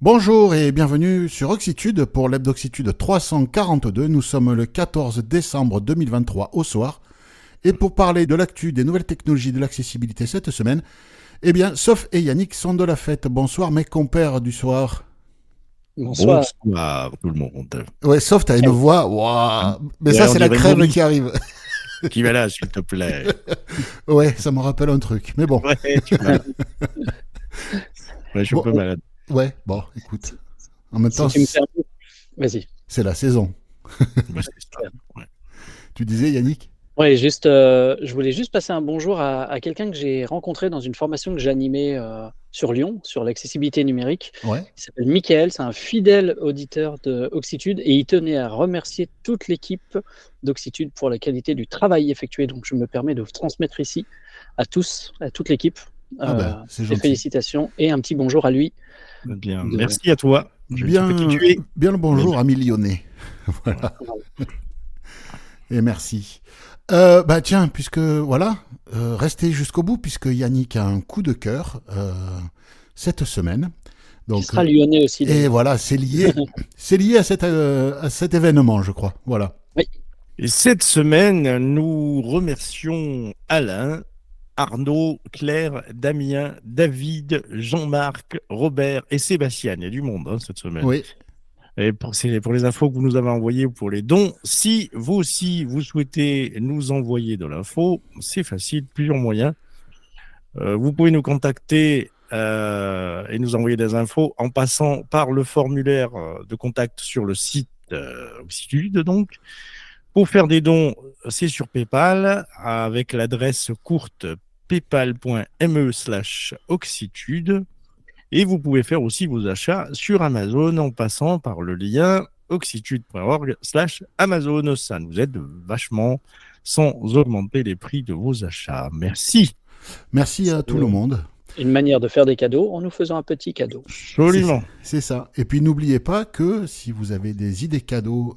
Bonjour et bienvenue sur Oxitude pour l'Hebdoxitude 342. Nous sommes le 14 décembre 2023 au soir. Et pour parler de l'actu des nouvelles technologies de l'accessibilité cette semaine, Soph et Yannick sont de la fête. Bonsoir mes compères du soir. Bonsoir. Bonsoir tout le monde. Ouais, Soph, t'as une voix, waouh. Mais Ouais, ça, on c'est la dirait crève Boris. qui arrive. Qui va là, s'il te plaît? Ouais, ça me rappelle un truc. Mais bon, Ouais, tu vas. Ouais, je suis un Bon, peu malade. ouais, bon, écoute. En même Si temps, tu me permets, vas-y. c'est la saison. Ouais, c'est ça. Ouais. Tu disais, Yannick? Ouais, je voulais juste passer un bonjour à quelqu'un que j'ai rencontré dans une formation que j'animais sur Lyon, sur l'accessibilité numérique. Ouais. Il s'appelle Michael, c'est un fidèle auditeur de Oxitude et il tenait à remercier toute l'équipe d'Oxitude pour la qualité du travail effectué. Donc je me permets de vous transmettre ici à tous, à toute l'équipe, C'est des gentil. félicitations et un petit bonjour à lui. Bien, De- merci à toi. Je ne sais pas qui tu es. Bien le bonjour à Millionnet. Voilà. Et merci. Tiens, puisque voilà, restez jusqu'au bout, puisque Yannick a un coup de cœur cette semaine. Qui Donc, sera lyonnais aussi. et d'ailleurs. voilà, c'est lié à cet événement, je crois. Voilà. Oui. Et cette semaine, nous remercions Alain, Arnaud, Claire, Damien, David, Jean-Marc, Robert et Sébastien. Il y a du monde cette semaine. Oui. Et pour les infos que vous nous avez envoyées ou pour les dons, si vous aussi vous souhaitez nous envoyer de l'info, c'est facile, plusieurs moyens. Vous pouvez nous contacter et nous envoyer des infos en passant par le formulaire de contact sur le site Oxitude. Donc, pour faire des dons, c'est sur PayPal avec l'adresse courte paypal.me/oxitude. Et vous pouvez faire aussi vos achats sur Amazon en passant par le lien oxitude.org/Amazon. Ça nous aide vachement sans augmenter les prix de vos achats. Merci. Merci à tout le monde. Une manière de faire des cadeaux en nous faisant un petit cadeau. Absolument. C'est ça. Et puis n'oubliez pas que si vous avez des idées cadeaux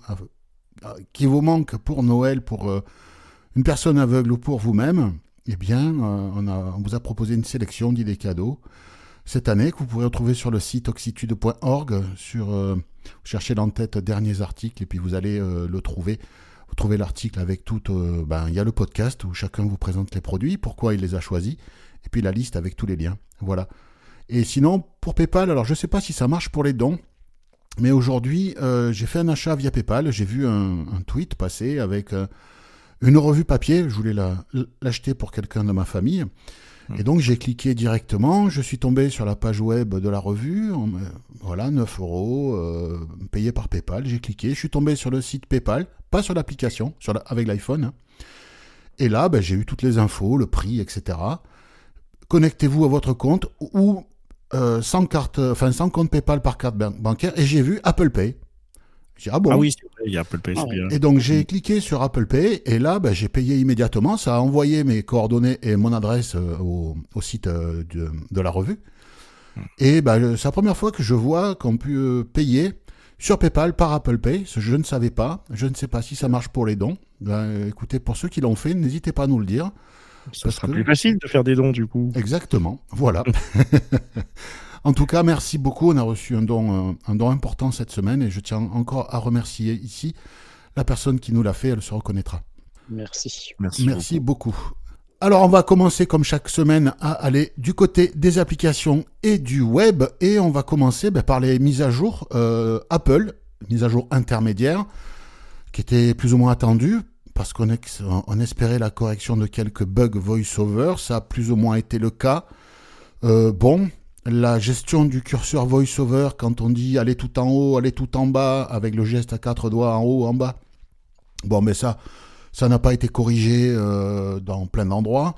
qui vous manquent pour Noël, pour une personne aveugle ou pour vous-même, on vous a proposé une sélection d'idées cadeaux cette année que vous pourrez retrouver sur le site oxitude.org. Vous cherchez dans tête derniers articles et puis vous allez le trouver. Vous trouvez l'article avec tout. Il y a le podcast où chacun vous présente les produits, pourquoi il les a choisis, et puis la liste avec tous les liens. Voilà. Et sinon, pour PayPal, alors je ne sais pas si ça marche pour les dons, mais aujourd'hui, j'ai fait un achat via PayPal. J'ai vu un tweet passer avec une revue papier. Je voulais l'acheter pour quelqu'un de ma famille. Et donc, j'ai cliqué directement. Je suis tombé sur la page web de la revue. Voilà, 9 €, payé par PayPal. J'ai cliqué. Je suis tombé sur le site PayPal, pas sur l'application, avec l'iPhone. Et là, j'ai eu toutes les infos, le prix, etc. Connectez-vous à votre compte ou sans compte PayPal par carte bancaire. Et j'ai vu Apple Pay. J'ai dit, ah bon? Ah oui, c'est vrai, il y a Apple Pay, c'est bien. Et donc j'ai cliqué sur Apple Pay et là j'ai payé immédiatement. Ça a envoyé mes coordonnées et mon adresse au site de la revue. Et c'est la première fois que je vois qu'on peut payer sur PayPal par Apple Pay. Je ne savais pas. Je ne sais pas si ça marche pour les dons. Écoutez, pour ceux qui l'ont fait, n'hésitez pas à nous le dire. Ça sera plus facile de faire des dons du coup. Exactement. Voilà. En tout cas, merci beaucoup. On a reçu un don important cette semaine et je tiens encore à remercier ici la personne qui nous l'a fait. Elle se reconnaîtra. Merci. Merci beaucoup. Alors, on va commencer comme chaque semaine à aller du côté des applications et du web. Et on va commencer par les mises à jour Apple, mises à jour intermédiaires, qui étaient plus ou moins attendues parce qu'on espérait la correction de quelques bugs VoiceOver. Ça a plus ou moins été le cas. La gestion du curseur VoiceOver, quand on dit aller tout en haut, aller tout en bas, avec le geste à 4 doigts en haut, en bas, ça n'a pas été corrigé dans plein d'endroits.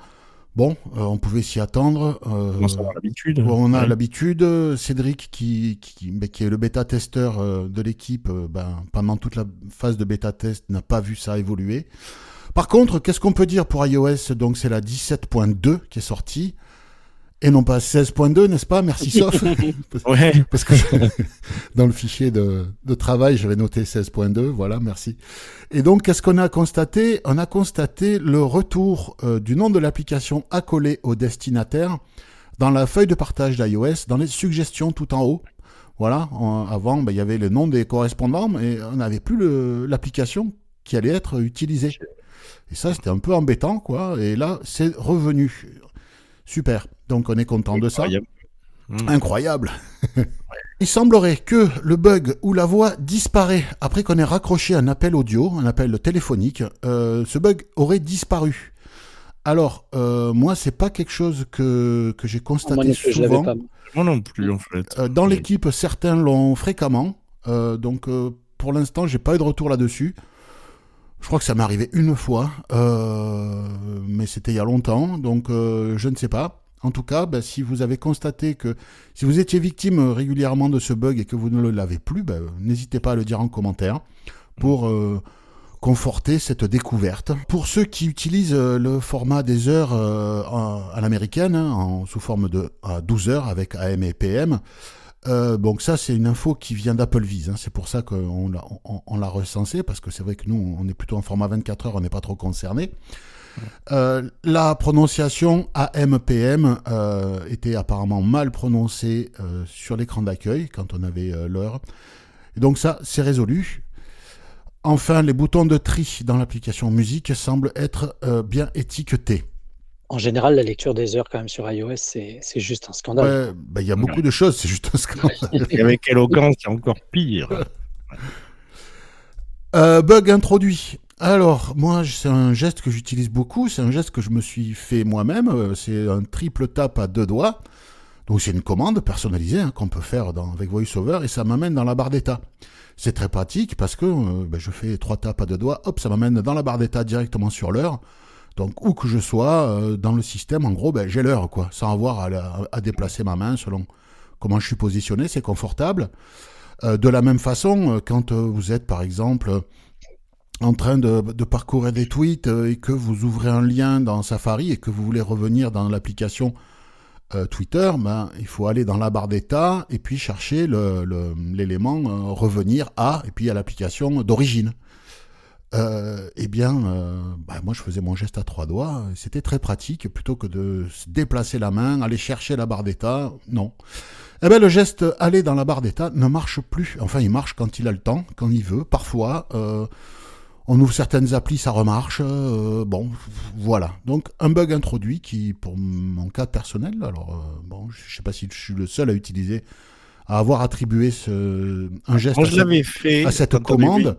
On pouvait s'y attendre. On a l'habitude. On a l'habitude. Cédric, qui est le bêta-testeur de l'équipe, pendant toute la phase de bêta-test, n'a pas vu ça évoluer. Par contre, qu'est-ce qu'on peut dire pour iOS? Donc, c'est la 17.2 qui est sortie. Et non pas 16.2, n'est-ce pas? Merci Soph. Ouais. Parce que dans le fichier de travail, j'avais noté 16.2. Voilà, merci. Et donc, qu'est-ce qu'on a constaté? On a constaté le retour du nom de l'application accolé au destinataire dans la feuille de partage d'iOS, dans les suggestions tout en haut. Voilà, avant, il y avait le nom des correspondants, mais on n'avait plus l'application qui allait être utilisée. Et ça, c'était un peu embêtant, quoi. Et là, c'est revenu. Super. Donc, on est content de ça. Incroyable. Il semblerait que le bug où la voix disparaît après qu'on ait raccroché un appel audio, un appel téléphonique, ce bug aurait disparu. Alors, moi, c'est pas quelque chose que j'ai constaté souvent. Moi non plus, en fait. Dans l'équipe, certains l'ont fréquemment. Donc, pour l'instant, j'ai pas eu de retour là-dessus. Je crois que ça m'est arrivé une fois, mais c'était il y a longtemps, donc je ne sais pas. En tout cas, si vous avez constaté que si vous étiez victime régulièrement de ce bug et que vous ne l'avez plus, n'hésitez pas à le dire en commentaire pour conforter cette découverte. Pour ceux qui utilisent le format des heures à l'américaine, sous forme de 12 heures avec AM et PM, donc ça c'est une info qui vient d'Applevis, c'est pour ça qu'on l'a recensé, parce que c'est vrai que nous on est plutôt en format 24 heures, on n'est pas trop concerné. La prononciation AM-PM était apparemment mal prononcée sur l'écran d'accueil quand on avait l'heure. Et donc ça c'est résolu. Enfin, les boutons de tri dans l'application musique semblent être bien étiquetés. En général, la lecture des heures quand même sur iOS, c'est juste un scandale. Il y a beaucoup de choses, c'est juste un scandale. Et avec Eloquence, c'est encore pire. Bug introduit. Alors, moi, c'est un geste que j'utilise beaucoup, c'est un geste que je me suis fait moi-même, c'est un triple tap à 2 doigts. Donc c'est une commande personnalisée qu'on peut faire avec VoiceOver et ça m'amène dans la barre d'état. C'est très pratique parce que je fais 3 tapes à 2 doigts, hop, ça m'amène dans la barre d'état directement sur l'heure. Donc, où que je sois dans le système, en gros, j'ai l'heure, quoi, sans avoir à déplacer ma main selon comment je suis positionné, c'est confortable. De la même façon, quand vous êtes, par exemple, en train de parcourir des tweets et que vous ouvrez un lien dans Safari et que vous voulez revenir dans l'application Twitter, il faut aller dans la barre d'état et puis chercher l'élément revenir à, et puis à l'application d'origine. Moi je faisais mon geste à 3 doigts, c'était très pratique, plutôt que de se déplacer la main, aller chercher la barre d'état, non. Le geste aller dans la barre d'état ne marche plus, enfin il marche quand il a le temps, quand il veut, parfois, on ouvre certaines applis, ça remarche, voilà. Donc un bug introduit qui, pour mon cas personnel, alors je sais pas si je suis le seul à utiliser, à avoir attribué un geste à cette commande.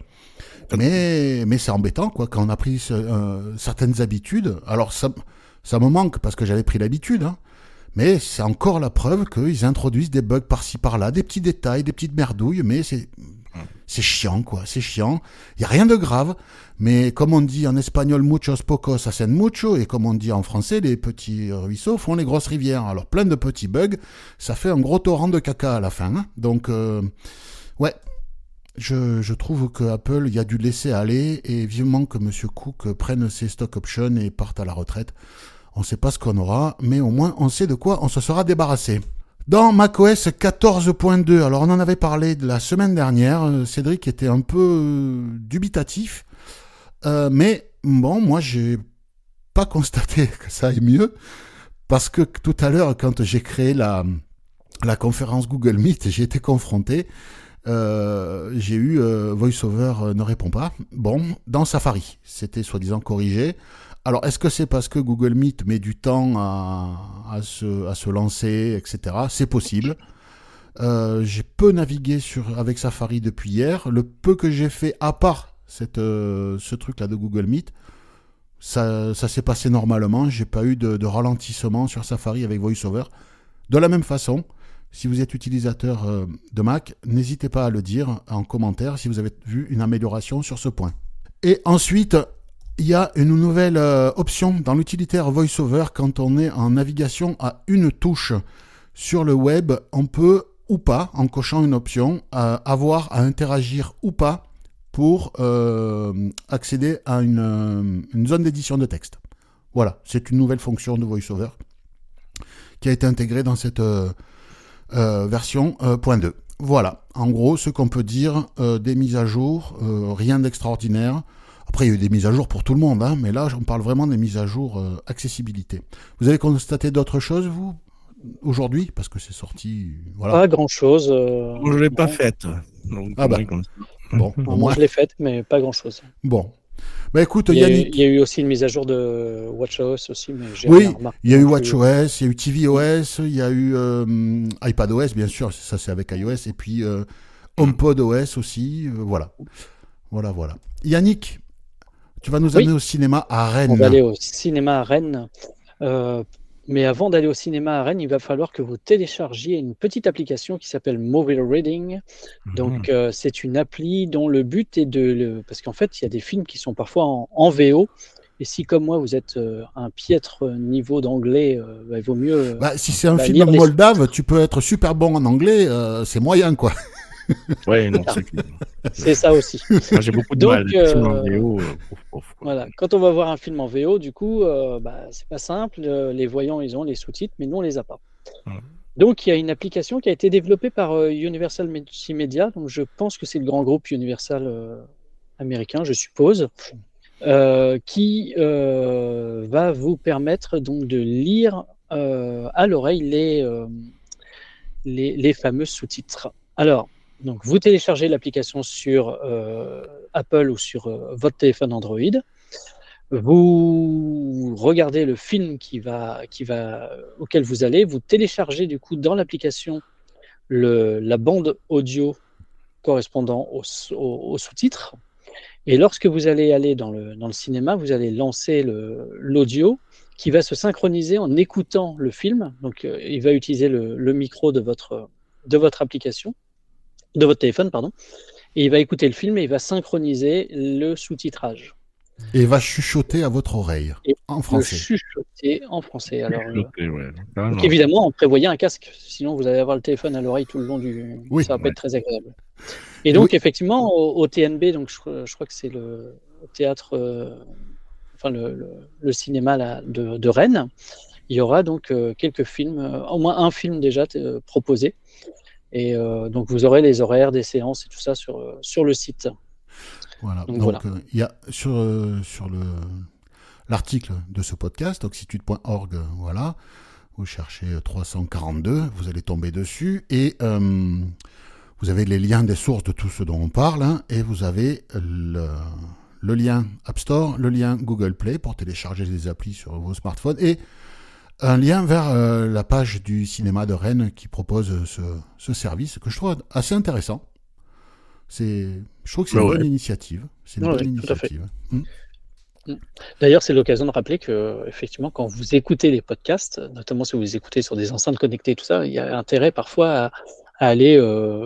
Mais c'est embêtant, quoi, quand on a pris certaines habitudes. Alors ça me manque parce que j'avais pris l'habitude, mais c'est encore la preuve qu'ils introduisent des bugs par-ci par-là, des petits détails, des petites merdouilles, mais c'est chiant, quoi, c'est chiant. Il y a rien de grave, mais comme on dit en espagnol, muchos pocos hacen mucho, et comme on dit en français, les petits ruisseaux font les grosses rivières. Alors plein de petits bugs, ça fait un gros torrent de caca à la fin. Donc ouais. Je trouve que Apple y a dû laisser aller et vivement que M. Cook prenne ses stock options et parte à la retraite. On ne sait pas ce qu'on aura, mais au moins on sait de quoi on se sera débarrassé. Dans macOS 14.2, alors on en avait parlé de la semaine dernière, Cédric était un peu dubitatif, mais bon, moi j'ai pas constaté que ça aille mieux, parce que tout à l'heure, quand j'ai créé la conférence Google Meet, j'ai été confronté. J'ai eu VoiceOver ne répond pas. Bon, dans Safari, c'était soi-disant corrigé. Alors, est-ce que c'est parce que Google Meet met du temps à se lancer, etc. C'est possible. J'ai peu navigué avec Safari depuis hier. Le peu que j'ai fait, à part ce truc-là de Google Meet, ça s'est passé normalement. J'ai pas eu de ralentissement sur Safari avec VoiceOver. De la même façon, si vous êtes utilisateur de Mac, n'hésitez pas à le dire en commentaire si vous avez vu une amélioration sur ce point. Et ensuite, il y a une nouvelle option dans l'utilitaire VoiceOver. Quand on est en navigation à une touche sur le web, on peut ou pas, en cochant une option, avoir à interagir ou pas pour accéder à une zone d'édition de texte. Voilà, c'est une nouvelle fonction de VoiceOver qui a été intégrée dans cette version .2. Voilà, en gros, ce qu'on peut dire, des mises à jour, rien d'extraordinaire. Après, il y a eu des mises à jour pour tout le monde, mais là, on parle vraiment des mises à jour accessibilité. Vous avez constaté d'autres choses, vous, aujourd'hui, parce que c'est sorti. Voilà. Pas grand-chose. Moi, je l'ai pas non. faite. Donc, Ah bah. ouais, comme ça. Bon, Non, au moi, moins. je l'ai faite, mais pas grand-chose. Bon. Bah écoute, Il y a eu Yannick. aussi une mise à jour de WatchOS aussi, mais j'ai rien Oui, remarqué il y a eu non plus. WatchOS, il y a eu tvOS, il y a eu iPadOS, bien sûr, ça c'est avec iOS, et puis HomePodOS aussi. Voilà. Voilà, voilà. Yannick, tu vas nous amener Oui, au cinéma à on va Rennes. aller au cinéma à Rennes. Mais avant d'aller au cinéma à Rennes, il va falloir que vous téléchargiez une petite application qui s'appelle Movie Reading. Donc, c'est une appli dont le but est parce qu'en fait, il y a des films qui sont parfois en VO. Et si, comme moi, vous êtes un piètre niveau d'anglais, il vaut mieux Bah, si c'est un film lire les moldave, sous-titres. tu peux être super bon en anglais, c'est moyen quoi. Ouais, non, c'est clair. C'est ça aussi. Moi, j'ai beaucoup de Donc, mal. Les films en VO, quoi. voilà, quand on va voir un film en VO, du coup, c'est pas simple. Les voyants, ils ont les sous-titres, mais nous, on les a pas. Ouais. Donc, il y a une application qui a été développée par Universal Multimedia. Donc, je pense que c'est le grand groupe Universal américain, je suppose, qui va vous permettre donc de lire à l'oreille les fameux sous-titres. Alors, donc, vous téléchargez l'application sur Apple ou sur votre téléphone Android. Vous regardez le film auquel vous allez. Vous téléchargez du coup dans l'application la bande audio correspondant aux sous-titres. Et lorsque vous allez aller dans le cinéma, vous allez lancer l'audio qui va se synchroniser en écoutant le film. Donc, il va utiliser le micro de votre application, de votre téléphone, pardon. Et il va écouter le film et il va synchroniser le sous-titrage. Et va chuchoter à votre oreille, Et en le français. chuchoter en français. Alors, Ouais. donc évidemment, en prévoyant un casque, sinon vous allez avoir le téléphone à l'oreille tout le long Oui. ça va pas Ouais. être très agréable. Et donc Oui. effectivement, au TNB, donc je crois que c'est le théâtre, enfin le cinéma là, de Rennes, il y aura donc quelques films, au moins un film déjà proposé. Et donc vous aurez les horaires des séances et tout ça sur le site. Voilà. Donc, Donc, voilà. il y a sur l'article de ce podcast, oxitude.org, voilà. Vous cherchez 342, vous allez tomber dessus et vous avez les liens des sources de tout ce dont on parle, hein, et vous avez le lien App Store, le lien Google Play pour télécharger les applis sur vos smartphones et un lien vers la page du cinéma de Rennes qui propose ce service que je trouve assez intéressant. Je trouve que c'est une bonne initiative. C'est une bonne initiative. D'ailleurs, c'est l'occasion de rappeler que, effectivement, quand vous écoutez les podcasts, notamment si vous les écoutez sur des enceintes connectées et tout ça, il y a intérêt parfois à aller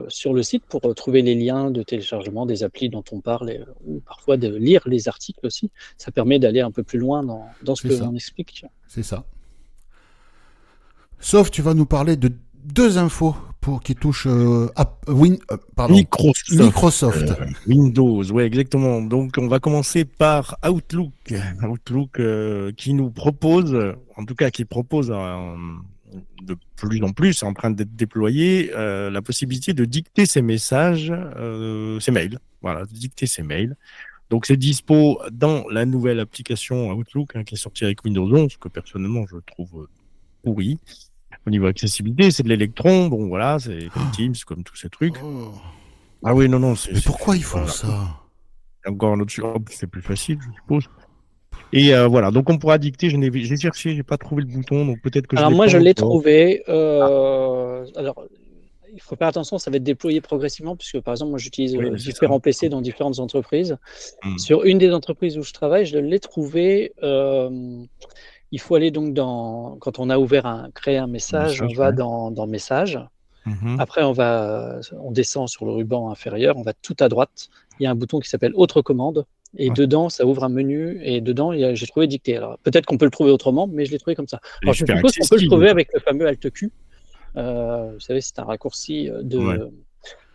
sur le site pour trouver les liens de téléchargement des applis dont on parle, ou parfois de lire les articles aussi. Ça permet d'aller un peu plus loin dans ce que l'on explique. C'est ça. Sauf, tu vas nous parler de deux infos qui touchent Microsoft. Windows, ouais, exactement. Donc, on va commencer par Outlook. Outlook qui nous propose, en tout cas, qui propose de plus en plus, en train d'être déployé, la possibilité de dicter ses messages, ses mails. Voilà, de dicter ses mails. Donc, c'est dispo dans la nouvelle application Outlook qui est sortie avec Windows 11, que personnellement, je trouve pourri. Au niveau accessibilité, c'est de l'électron, bon voilà, c'est comme Teams, comme tous ces trucs. Oh. Ah oui, non. Mais pourquoi ils font ça? Encore un autre c'est plus facile, je suppose. Et voilà, donc on pourra dicter, j'ai cherché, j'ai pas trouvé le bouton, donc peut-être que alors moi je l'ai trouvé. Alors, il faut faire attention, ça va être déployé progressivement, puisque par exemple, moi j'utilise différents PC dans différentes entreprises. Sur une des entreprises où je travaille, je l'ai trouvé. Il faut aller donc quand on a créé un message, on va dans Messages. Après, on descend sur le ruban inférieur, on va tout à droite. Il y a un bouton qui s'appelle Autre commande. Et dedans, ça ouvre un menu. Et dedans, j'ai trouvé dicté. Alors, peut-être qu'on peut le trouver autrement, mais je l'ai trouvé comme ça. Alors, je suppose qu'on peut le trouver avec le fameux Alt-Q. Vous savez, c'est un raccourci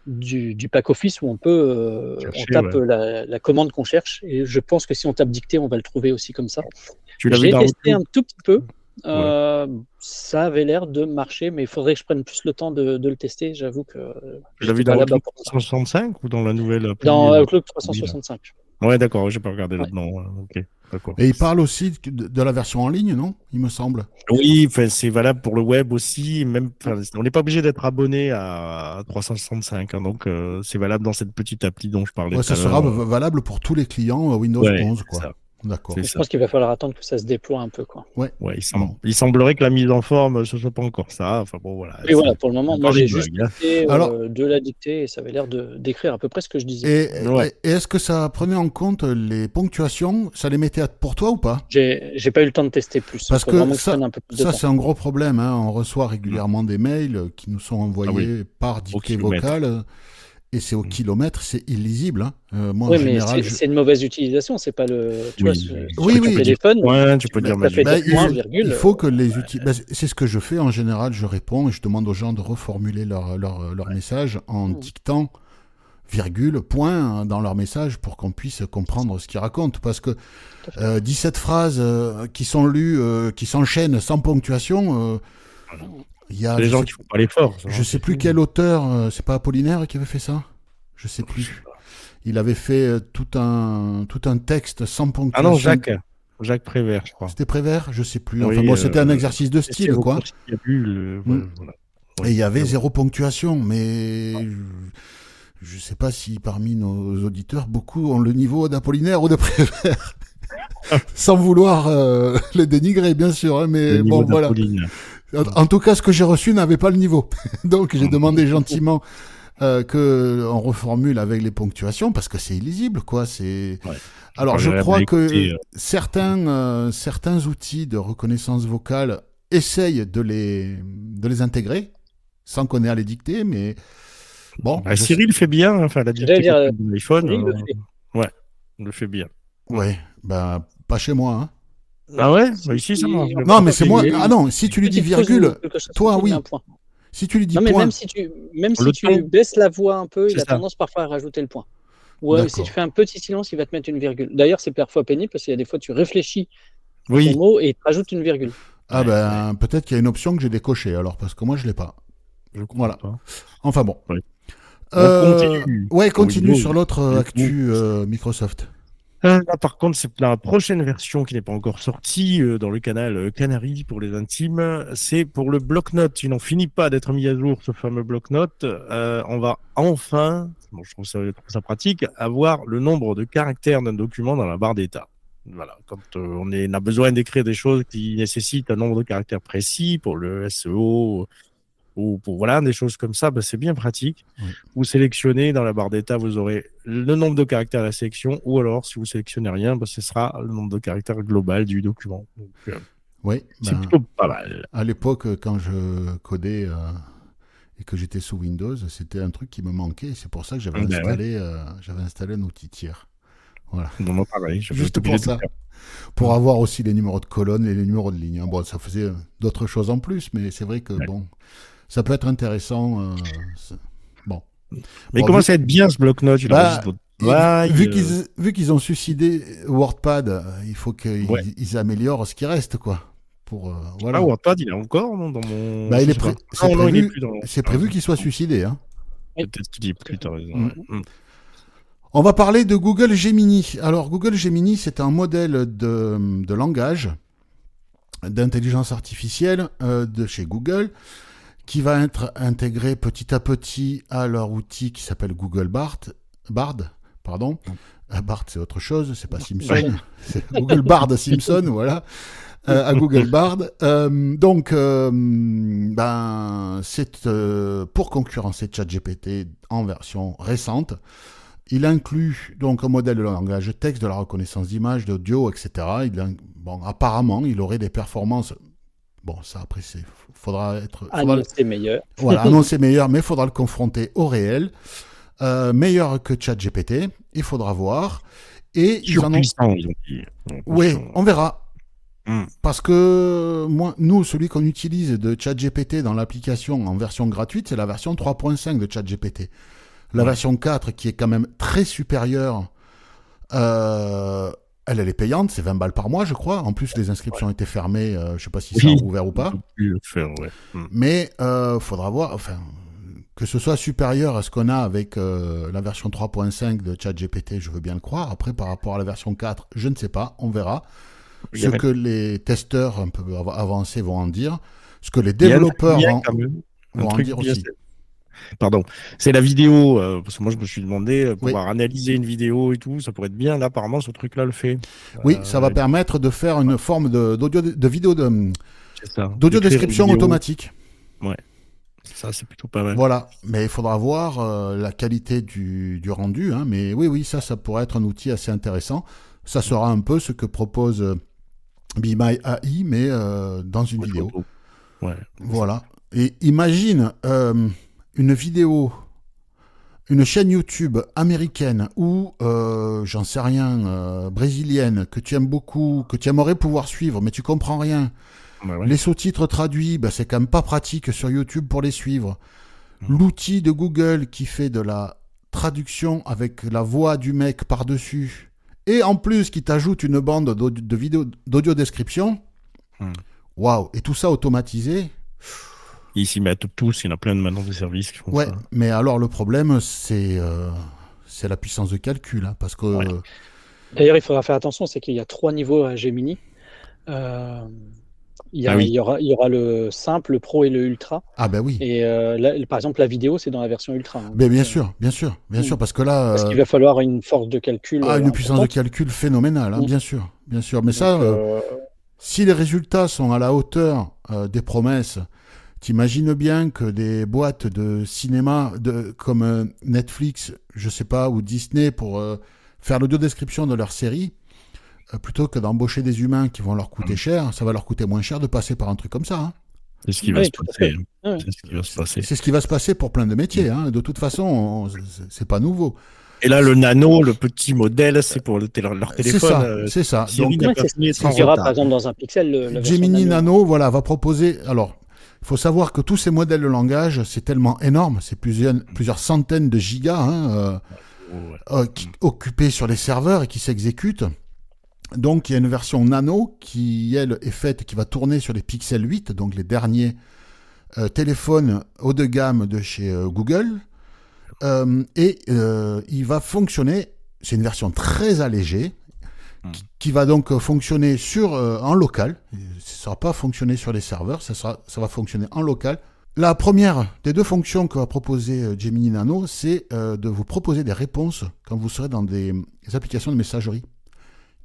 du pack office où on tape la commande qu'on cherche. Et je pense que si on tape dictée, on va le trouver aussi comme ça. J'ai testé un tout petit peu. Ça avait l'air de marcher, mais il faudrait que je prenne plus le temps de le tester. J'avoue que je l'avais dans Outlook 365 ou dans la nouvelle appli dans Outlook 365. Ouais, d'accord, j'ai pas regardé là-dedans. Ok. D'accord. Et il parle aussi de la version en ligne, non? Il me semble. Oui, c'est valable pour le web aussi. Même, on n'est pas obligé d'être abonné à 365, hein, donc c'est valable dans cette petite appli dont je parlais Ouais, tout ça à sera l'heure. valable pour tous les clients Windows Ouais, 11, c'est quoi. ça. D'accord. C'est Je ça. pense qu'il va falloir attendre que ça se déploie un peu, quoi. Ouais. Ouais, Bon. il semblerait que la mise en forme, ce soit pas encore ça. Enfin bon, voilà. Et voilà, pour le moment, moi encore des j'ai juste bugs, hein. fait Alors- de la dictée et ça avait l'air d'écrire à peu près ce que je disais. Ouais. Et est-ce que ça prenait en compte les ponctuations? Ça les mettait pour toi ou pas? J'ai pas eu le temps de tester plus. Parce Faut que vraiment je ça, prenne un peu plus de ça temps. c'est un gros problème, hein. On reçoit régulièrement des mails qui nous sont envoyés par dictée kilomètre. vocale. Et c'est au kilomètre, c'est illisible, hein. Moi, Oui, en mais général, c'est une mauvaise utilisation, c'est pas le. Tu vois, Oui, sur oui, ton oui. téléphone, Ouais, tu peux Mais- dire ça fait bah, dire point, virgule. il faut que les outils. Bah, c'est ce que je fais en général. Je réponds et je demande aux gens de reformuler leur message en dictant virgule, point dans leur message pour qu'on puisse comprendre ce qu'ils racontent. Parce que 17 phrases qui sont lues, qui s'enchaînent sans ponctuation, il y a. C'est les gens qui font pas l'effort. ça, Je hein, sais c'est plus tout. quel auteur, c'est pas Apollinaire qui avait fait ça? Je sais plus. Il avait fait tout un texte sans Ah ponctuation. non, Jacques Prévert, je crois. C'était Prévert? Je sais plus. Oui, Enfin bon, c'était un exercice de c'est style, vos quoi. conciliabules, voilà. Et il y avait Ouais. zéro ponctuation, mais je sais pas si parmi nos auditeurs, beaucoup ont le niveau d'Apollinaire ou de Prévert. Sans vouloir les dénigrer, bien sûr, hein, mais Le niveau bon, voilà. d'Apolline. En tout cas, ce que j'ai reçu n'avait pas le niveau. Donc, j'ai demandé gentiment qu'on reformule avec les ponctuations, parce que c'est illisible, quoi. Ouais. Alors, je J'aurais crois bien que écouté, certains outils de reconnaissance vocale essayent de les intégrer, sans qu'on ait à les dicter, mais bon. Ah, Cyril fait bien, hein, enfin la J'allais dictée dire, de l'iPhone. Cyril le fait. Ouais, il le fait bien. Ouais, ben, pas chez moi, hein. Ah ouais, bah, ici ça marche. Non, mais c'est moi. il y a Ah non, si tu lui dis Petite pause virgule, ou quelque chose, toi, il met oui. un point. Si tu lui dis Non, mais point, même si tu Le ton. baisses la voix un peu, il C'est a ça. tendance parfois à rajouter le point. Ou si D'accord. tu fais un petit silence, il va te mettre une virgule. D'ailleurs, c'est parfois pénible parce qu'il y a des fois, tu réfléchis Oui. ton mot et il te rajoute une virgule. ah ben, peut-être qu'il y a une option que j'ai décochée, alors, parce que moi, je l'ai pas. Je crois Voilà. pas. Enfin bon. Ouais. Euh, continue. ouais, continue Windows. sur l'autre Du actu Microsoft. Là, par contre, c'est la prochaine version qui n'est pas encore sortie dans le canal Canary pour les intimes. C'est pour le bloc-notes. Il n'en finit pas d'être mis à jour, ce fameux bloc-notes. On va enfin, bon, je trouve ça pratique, avoir le nombre de caractères d'un document dans la barre d'état. Voilà, quand on a besoin d'écrire des choses qui nécessitent un nombre de caractères précis pour le SEO ou pour voilà, des choses comme ça, bah, c'est bien pratique. Oui. Vous sélectionnez dans la barre d'état, vous aurez le nombre de caractères de la sélection, ou alors si vous sélectionnez rien, bah, ce sera le nombre de caractères global du document. Donc, Oui, c'est ben, plutôt pas mal. à l'époque, quand je codais et que j'étais sous Windows, c'était un truc qui me manquait. C'est pour ça que j'avais Ben installé un outil tiers. Voilà. Non, non, pareil. j'avais Juste été obligé pour de ça. faire. Pour avoir aussi les numéros de colonne et les numéros de ligne. Bon, ça faisait d'autres choses en plus, mais c'est vrai que Ouais. bon, ça peut être intéressant. Bon. Mais il Bon, commence à être bien ce bloc-notes. Il Bah, enregistre votre travail, vu qu'ils ont suicidé WordPad, il faut qu'ils Ouais. ils améliorent ce qui reste, quoi. Pour, voilà. Ah, WordPad, il est encore non, dans mon. Bah, il je est sais pas. c'est Non, non, il est prévu, plus dans. c'est prévu qu'il soit suicidé. Hein. Peut-être qu'il est plus, t'as raison. Mm. Ouais. On va parler de Google Gemini. Alors, Google Gemini, c'est un modèle de langage, d'intelligence artificielle de chez Google, qui va être intégré petit à petit à leur outil qui s'appelle Google Bard. Pardon. Bard, c'est autre chose, c'est pas Simpson. Ouais. C'est Google Bard Simpson, voilà. À Google Bard. Donc, c'est pour concurrencer ChatGPT en version récente. Il inclut donc un modèle de langage texte, de la reconnaissance d'image, d'audio, etc. Bon, apparemment, il aurait des performances. Bon, ça après, faudra Annoncer meilleur. Voilà, annoncer meilleur, mais il faudra le confronter au réel. Meilleur que ChatGPT, il faudra voir. Et ils en ont. Surpuissant, ils ont dit. Oui, on verra. Mm. Parce que nous, celui qu'on utilise de ChatGPT dans l'application en version gratuite, c'est la version 3.5 de ChatGPT. La version 4, qui est quand même très supérieure, elle est payante, c'est 20 balles par mois, je crois. En plus, les inscriptions étaient fermées, je ne sais pas si ça a ouvert ou pas. On peut plus le faire, ouais. Mm. Mais faudra voir, enfin, que ce soit supérieur à ce qu'on a avec la version 3.5 de ChatGPT, je veux bien le croire. Après, par rapport à la version 4, je ne sais pas, on verra. Il y Ce avait- que les testeurs un peu avancés vont en dire, ce que les il y a un développeurs truc bien, vont, quand même. Un vont en truc dire bien, aussi. Pardon, c'est la vidéo, parce que moi je me suis demandé, Oui. pouvoir analyser une vidéo et tout, ça pourrait être bien. Là, apparemment, ce truc-là le fait. Oui, ça va Euh, permettre de faire une forme d'audio, de vidéo, c'est ça. d'audio D'écrire une description vidéo. automatique. Ouais, ça c'est plutôt pas mal. Voilà, mais il faudra voir la qualité du rendu. Hein. Mais oui, ça pourrait être un outil assez intéressant. Ça sera un peu ce que propose Be My AI, mais dans une Ouais, vidéo. photo. Ouais. Voilà. Et imagine une vidéo, une chaîne YouTube américaine ou, j'en sais rien, brésilienne, que tu aimes beaucoup, que tu aimerais pouvoir suivre, mais tu comprends rien. Ouais. Les sous-titres traduits, ben, c'est quand même pas pratique sur YouTube pour les suivre. L'outil de Google qui fait de la traduction avec la voix du mec par-dessus, et en plus qui t'ajoute une bande de vidéo, d'audio description, waouh, et tout ça automatisé. Ils s'y mettent tous, il y en a plein de maintenant des services qui font Ouais, ça. mais alors le problème, c'est la puissance de calcul, hein, parce que... Ouais. D'ailleurs, il faudra faire attention, c'est qu'il y a 3 niveaux à Gemini. Ah oui. Il y aura le simple, le pro et le ultra. Ah ben oui, Et là, par exemple, la vidéo, c'est dans la version ultra. Hein. mais Donc, bien sûr, parce que là, parce qu'il va falloir une force de calcul une puissance de importante. calcul phénoménale, hein, Mm. bien sûr. Mais Donc, ça, si les résultats sont à la hauteur des promesses, t'imagines bien que des boîtes de cinéma comme Netflix, je sais pas, ou Disney, pour faire l'audio-description de leur série, plutôt que d'embaucher des humains qui vont leur coûter cher, ça va leur coûter moins cher de passer par un truc comme ça. Hein. C'est ce qui va oui, se tout à passer. fait. Ah ouais. C'est ce qui va se passer. C'est ce qui va se passer pour plein de métiers. Hein. De toute façon, c'est pas nouveau. Et là, le nano, le petit modèle, c'est pour leur téléphone. C'est ça. Siri Donc, n'a Ouais, pas c'est fini ce sans qu'il y aura, retard. par exemple, dans un Pixel, la version Gemini nano. Nano, voilà, va proposer. Alors, il faut savoir que tous ces modèles de langage, c'est tellement énorme, c'est plusieurs centaines de gigas hein, occupés sur les serveurs et qui s'exécutent. Donc, il y a une version Nano qui, elle, est faite, qui va tourner sur les Pixel 8, donc les derniers téléphones haut de gamme de chez Google. Il va fonctionner, c'est une version très allégée, qui va donc fonctionner en local. Ça ne sera pas fonctionner sur les serveurs, ça va fonctionner en local. La première des deux fonctions que va proposer Gemini Nano, c'est de vous proposer des réponses quand vous serez dans des applications de messagerie,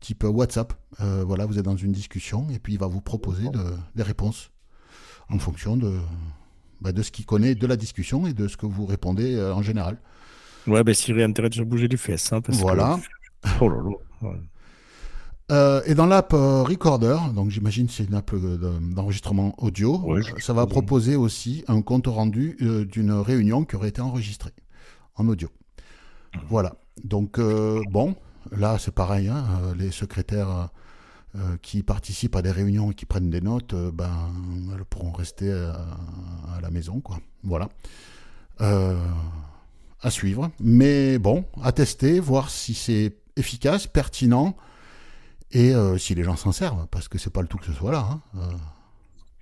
type WhatsApp. Voilà, vous êtes dans une discussion et puis il va vous proposer des réponses en fonction de ce qu'il connaît de la discussion et de ce que vous répondez en général. Ouais, Siri a intérêt de se bouger les fesses. Hein, parce voilà. Que... Oh là là. Ouais. Et dans l'app Recorder, donc j'imagine c'est une app d'enregistrement audio, ça va proposer aussi un compte rendu d'une réunion qui aurait été enregistrée en audio. Voilà. Donc, bon, là c'est pareil, hein, les secrétaires qui participent à des réunions et qui prennent des notes, elles pourront rester à la maison, quoi. Voilà. À suivre. Mais bon, à tester, voir si c'est efficace, pertinent, et si les gens s'en servent, parce que c'est pas le tout que ce soit là. Hein.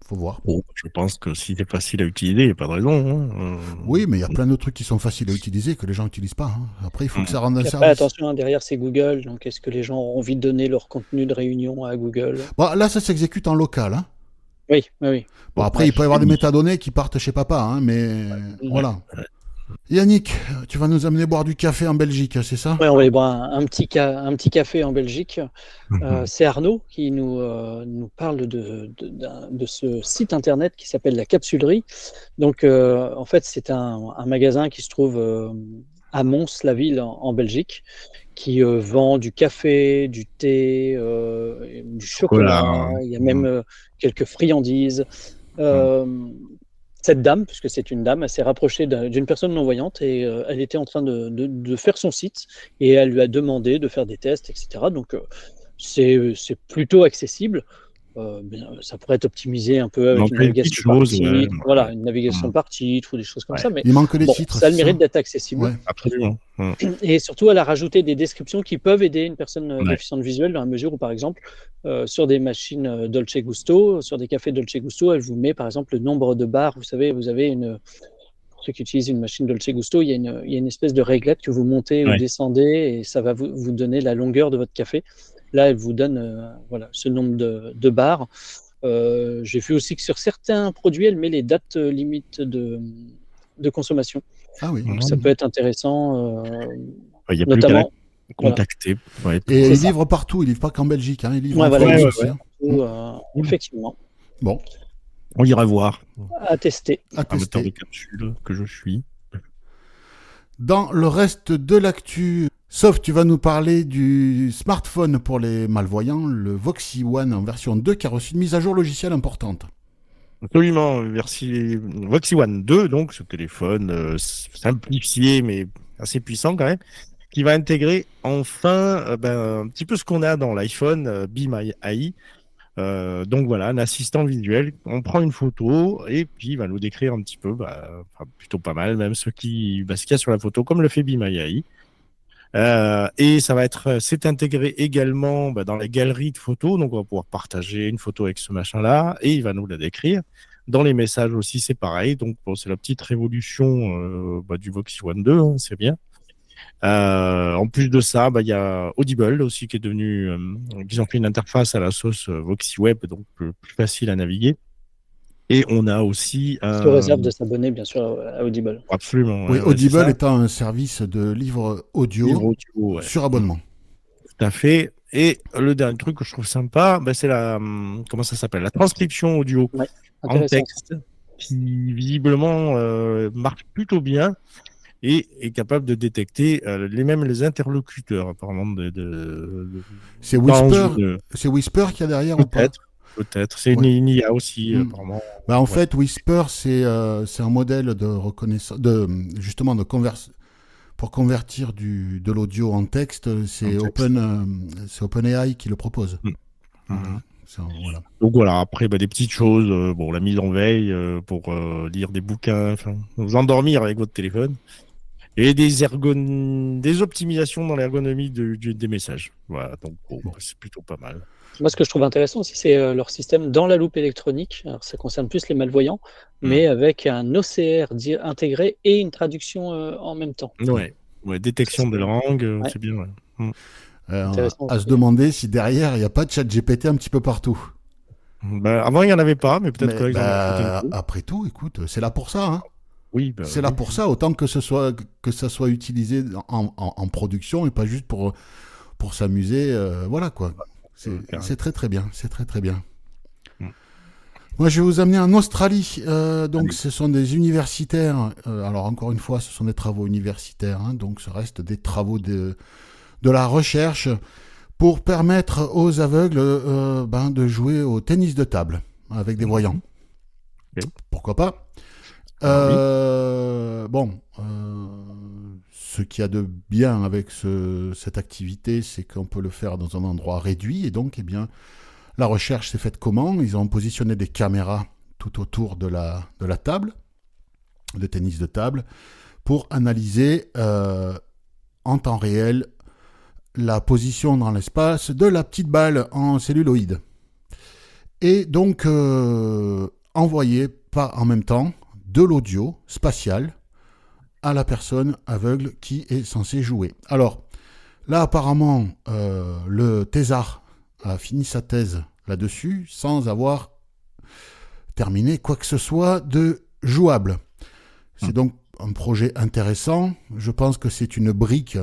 Faut voir. Bon, je pense que si c'est facile à utiliser, il n'y a pas de raison. Hein. Oui, mais il y a plein de trucs qui sont faciles à utiliser que les gens n'utilisent pas. Hein. Après, il faut que ça rende un service. Attention, hein, derrière c'est Google, donc est-ce que les gens ont envie de donner leur contenu de réunion à Google? Bon, là, ça s'exécute en local. Hein. Oui. Bon, après, il peut y avoir des métadonnées qui partent chez papa, hein, mais voilà. Ouais. Yannick, tu vas nous amener boire du café en Belgique, c'est ça? Oui, on va aller boire un petit café en Belgique. C'est Arnaud qui nous parle de ce site internet qui s'appelle La Capsulerie. Donc, en fait, c'est un magasin qui se trouve à Mons, la ville, en Belgique, qui vend du café, du thé, du chocolat. Il y a même quelques friandises. Cette dame, puisque c'est une dame, elle s'est rapprochée d'une personne non-voyante et elle était en train de faire son site et elle lui a demandé de faire des tests, etc. Donc, c'est plutôt accessible. Ça pourrait être optimisé un peu avec une navigation par titre, voilà, une navigation par titre ou des choses comme ça. Mais il manque les titres. Ça a le mérite d'être accessible. Ouais. Absolument. Et surtout, elle a rajouté des descriptions qui peuvent aider une personne déficiente visuelle dans la mesure où, par exemple, sur des machines Dolce Gusto, sur des cafés Dolce Gusto, elle vous met, par exemple, le nombre de barres. Vous savez, vous avez une ceux qui utilisent une machine Dolce Gusto, il y a une espèce de réglette que vous montez ou Ouais. descendez et ça va vous donner la longueur de votre café. Là, elle vous donne voilà, ce nombre de barres. J'ai vu aussi que sur certains produits, elle met les dates limites de consommation. Ah oui. Donc ça peut être intéressant, Il n'y a plus qu'à la notamment. Voilà. contacter. Ouais, Et C'est il ça. livre partout, il livre pas qu'en Belgique, hein, il livre Ouais, en voilà, France ouais, aussi. ouais. Hein. Ou, effectivement, Bon, On ira voir. à tester. à Amateur de tester. capsules que je suis. Dans le reste de l'actu, sauf tu vas nous parler du smartphone pour les malvoyants, le Voxy One en version 2 qui a reçu une mise à jour logicielle importante. Absolument, merci. Voxy One 2, donc ce téléphone simplifié mais assez puissant quand même, qui va intégrer enfin un petit peu ce qu'on a dans l'iPhone Be My AI. Donc voilà, un assistant visuel. On prend une photo et puis il va nous décrire un petit peu, plutôt pas mal, même ce qu'il y a sur la photo, comme le fait Be My AI. Et ça va c'est intégré également dans la galerie de photos, donc on va pouvoir partager une photo avec ce machin-là et il va nous la décrire. Dans les messages aussi, c'est pareil. Donc bon, c'est la petite révolution du Voxy One 2, hein, c'est bien. En plus de ça, il y a Audible aussi qui est devenu, ils ont fait une interface à la sauce Voxy Web, donc plus facile à naviguer. Et on a aussi Sous réserve de s'abonner, bien sûr, à Audible. absolument. Oui, ouais, Audible c'est ça. étant un service de livre audio, Livre audio, ouais. sur abonnement. Tout à fait. Et le dernier truc que je trouve sympa, c'est comment ça s'appelle? La transcription audio Ouais, en intéressant. texte qui visiblement marche plutôt bien et est capable de détecter les interlocuteurs apparemment C'est dans Whisper, une- c'est Whisper qu'il y a derrière ou pas? Peut-être. C'est Ouais. une IA aussi Mm. apparemment. Bah, en Ouais. fait, Whisper, c'est un modèle de reconnaissance, justement pour convertir de l'audio en texte. C'est En texte. c'est OpenAI qui le propose. Mhm. Voilà. Donc voilà, après des petites choses, la mise en veille pour lire des bouquins, vous endormir avec votre téléphone. Et des optimisations dans l'ergonomie des messages. Voilà, donc c'est plutôt pas mal. Moi, ce que je trouve intéressant aussi, c'est leur système dans la loupe électronique. Alors, ça concerne plus les malvoyants, mais avec un OCR intégré et une traduction en même temps. Ouais, détection de langue, Ouais. c'est bien. Ouais. Intéressant À se aussi. demander si derrière, il n'y a pas de chat GPT un petit peu partout. Avant, il n'y en avait pas, mais peut-être Mais, qu'ils en ont rajouté un coup. après tout, écoute, c'est là pour ça. Hein. Oui, C'est là pour ça, autant que ça soit utilisé en production et pas juste pour s'amuser. Voilà quoi. C'est très très bien. C'est très très bien. Moi, je vais vous amener en Australie. Donc, ce sont des universitaires. Alors, encore une fois, ce sont des travaux universitaires. Hein, donc, ce reste des travaux de la recherche pour permettre aux aveugles de jouer au tennis de table avec des voyants. Okay. Pourquoi pas? Ce qu'il y a de bien avec cette activité, c'est qu'on peut le faire dans un endroit réduit. Et donc, la recherche s'est faite comment? Ils ont positionné des caméras tout autour de la table, de tennis de table, pour analyser en temps réel la position dans l'espace de la petite balle en celluloïd. Et donc, envoyer en même temps de l'audio spatial à la personne aveugle qui est censée jouer. Alors, là, apparemment, le thésard a fini sa thèse là-dessus sans avoir terminé quoi que ce soit de jouable. C'est donc un projet intéressant. Je pense que c'est une brique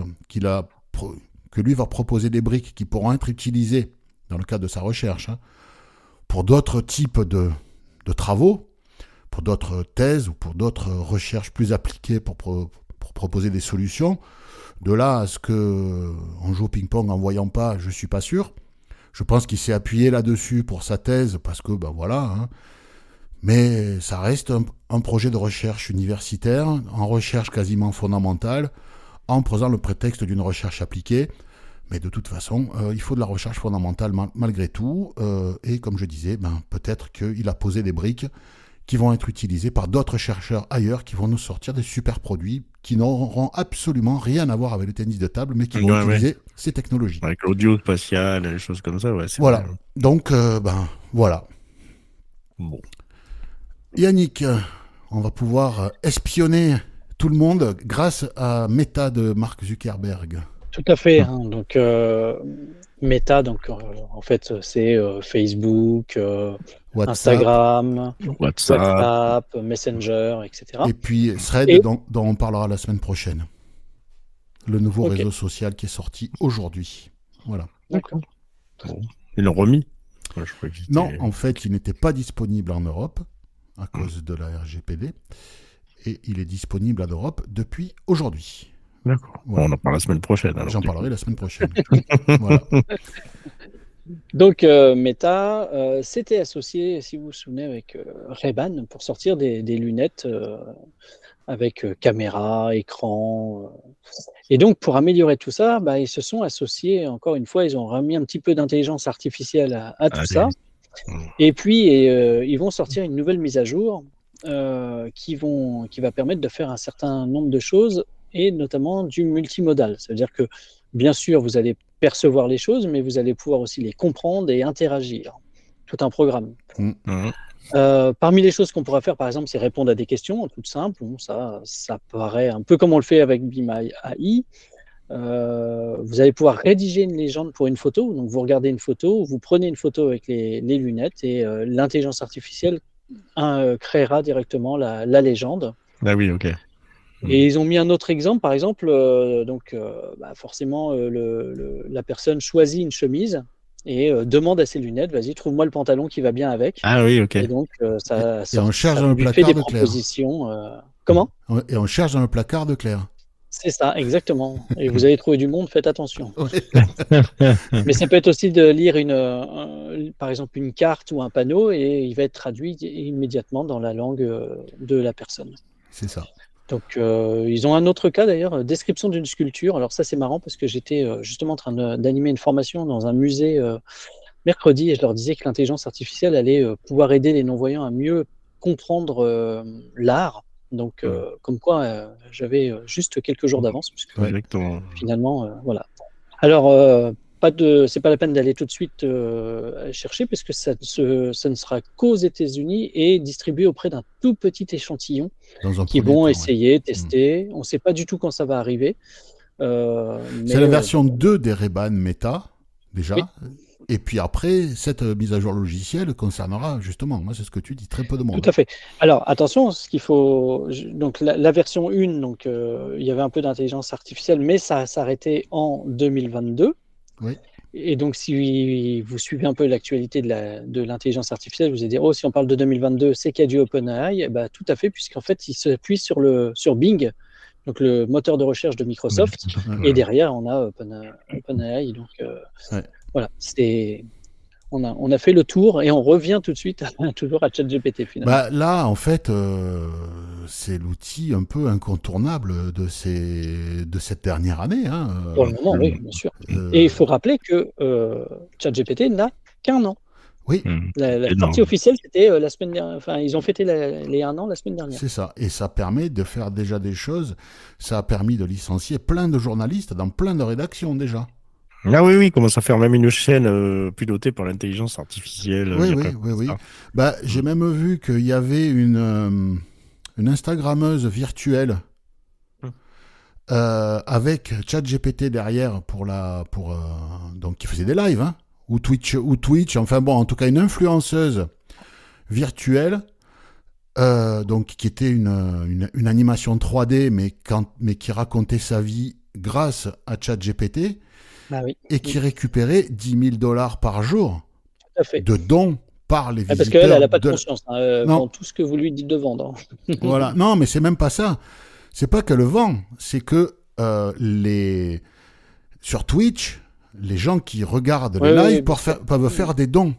que lui va proposer des briques qui pourront être utilisées dans le cadre de sa recherche pour d'autres types de travaux, pour d'autres thèses ou pour d'autres recherches plus appliquées pour proposer des solutions. De là à ce qu'on joue au ping-pong en voyant pas, je suis pas sûr. Je pense qu'il s'est appuyé là-dessus pour sa thèse parce que, voilà. Hein. Mais ça reste un projet de recherche universitaire, en recherche quasiment fondamentale, en posant le prétexte d'une recherche appliquée. Mais de toute façon, il faut de la recherche fondamentale malgré tout. Et comme je disais, peut-être qu'il a posé des briques qui vont être utilisées par d'autres chercheurs ailleurs qui vont nous sortir des super produits qui n'auront absolument rien à voir avec le tennis de table, mais qui vont utiliser ces technologies. Avec l'audio spatial, des choses comme ça, c'est voilà. vrai. Donc, voilà. Bon. Yannick, On va pouvoir espionner tout le monde grâce à Meta de Mark Zuckerberg. Tout à fait. Hein. Donc, Meta, donc, en fait, c'est Facebook, WhatsApp. Instagram, WhatsApp. WhatsApp, Messenger, etc. Et puis Thread, Et- dont on parlera la semaine prochaine. Le nouveau Ok. réseau social qui est sorti aujourd'hui. Voilà. D'accord. Bon. Ils l'ont remis. Ouais, je croyais que c'était- Non, en fait, il n'était pas disponible en Europe à cause de la RGPD. Et il est disponible en Europe depuis aujourd'hui. D'accord. Voilà. Bon, on en parle la semaine prochaine. alors, J'en du coup. parlerai la semaine prochaine. Voilà. Donc, Meta s'était associé, si vous vous souvenez, avec Ray-Ban pour sortir des lunettes avec caméra, écran. Et donc, pour améliorer tout ça, bah, ils se sont associés, encore une fois, ils ont remis un petit peu d'intelligence artificielle à tout Allez. ça. Et puis, ils vont sortir une nouvelle mise à jour qui va permettre de faire un certain nombre de choses, et notamment du multimodal. Ça veut dire que, bien sûr, vous allez percevoir les choses, mais vous allez pouvoir aussi les comprendre et interagir. Tout un programme. Mhm. Parmi les choses qu'on pourra faire, par exemple, c'est répondre à des questions toutes simples. Bon, ça paraît un peu comme on le fait avec Be My AI. Vous allez pouvoir rédiger une légende pour une photo. Donc, vous regardez une photo, vous prenez une photo avec les lunettes et l'intelligence artificielle créera directement la légende. Ah oui, ok. Et ils ont mis un autre exemple, par exemple, forcément, la personne choisit une chemise et demande à ses lunettes, vas-y, trouve-moi le pantalon qui va bien avec. Ah oui, ok. Et donc, ça, Et on cherche ça dans le lui fait placard des de Claire. propositions. Comment ? Et on cherche dans le placard de Claire. C'est ça, exactement. Et vous allez trouver du monde, faites attention. Ouais. Mais ça peut être aussi de lire par exemple une carte ou un panneau et il va être traduit immédiatement dans la langue de la personne. C'est ça. Donc, ils ont un autre cas d'ailleurs, description d'une sculpture. Alors ça, c'est marrant parce que j'étais justement en train d'animer une formation dans un musée mercredi et je leur disais que l'intelligence artificielle allait pouvoir aider les non-voyants à mieux comprendre l'art. Donc, comme quoi, j'avais juste quelques jours d'avance, puisque Ouais. Exactement. finalement, voilà. Alors, c'est pas la peine d'aller tout de suite chercher, parce que ça ne sera qu'aux États-Unis et distribué auprès d'un tout petit échantillon Dans un qui premier vont temps, ouais. essayer, tester. On ne sait pas du tout quand ça va arriver. C'est la version 2 des Ray-Ban Meta, déjà. Oui. Et puis après, cette mise à jour logicielle concernera justement, moi c'est ce que tu dis, très peu de monde. Tout à fait. Alors attention, ce qu'il faut. Donc la version 1, donc il y avait un peu d'intelligence artificielle, mais ça s'arrêtait en 2022. Oui. Et donc, si vous suivez un peu l'actualité de l'intelligence artificielle, vous allez dire, oh, si on parle de 2022, c'est qu'il y a du OpenAI. Eh ben, tout à fait, puisqu'en fait, il s'appuie sur Bing, donc le moteur de recherche de Microsoft. Et derrière, on a OpenAI. Donc, Ouais. voilà, on a fait le tour et on revient tout de suite toujours à ChatGPT finalement. Bah, là, en fait, c'est l'outil un peu incontournable de cette dernière année. Hein. Pour le moment, oui, bien sûr. Et il faut rappeler que ChatGPT n'a qu'un an. Oui, La Énorme. sortie officielle, c'était la semaine dernière. Enfin, ils ont fêté les 1 an la semaine dernière. c'est ça. Et ça permet de faire déjà des choses. Ça a permis de licencier plein de journalistes dans plein de rédactions déjà. Ah oui, oui, commence à faire même une chaîne pilotée par l'intelligence artificielle. Oui, il y a oui, plein de oui, oui. ça. Bah, j'ai même vu qu'il y avait une Instagrammeuse virtuelle avec ChatGPT derrière donc qui faisait des lives, hein, ou Twitch, enfin bon, en tout cas une influenceuse virtuelle, donc qui était une animation 3D, mais qui racontait sa vie grâce à ChatGPT. Ah oui, Et qui récupérait $10,000 par jour tout à fait. de dons par les visiteurs. Parce qu'elle, elle n'a pas de conscience. Hein, Non. vend tout ce que vous lui dites de vendre. Voilà. Non, mais c'est même pas ça. C'est pas qu'elle le vend. C'est que sur Twitch, les gens qui regardent les lives peuvent faire des dons.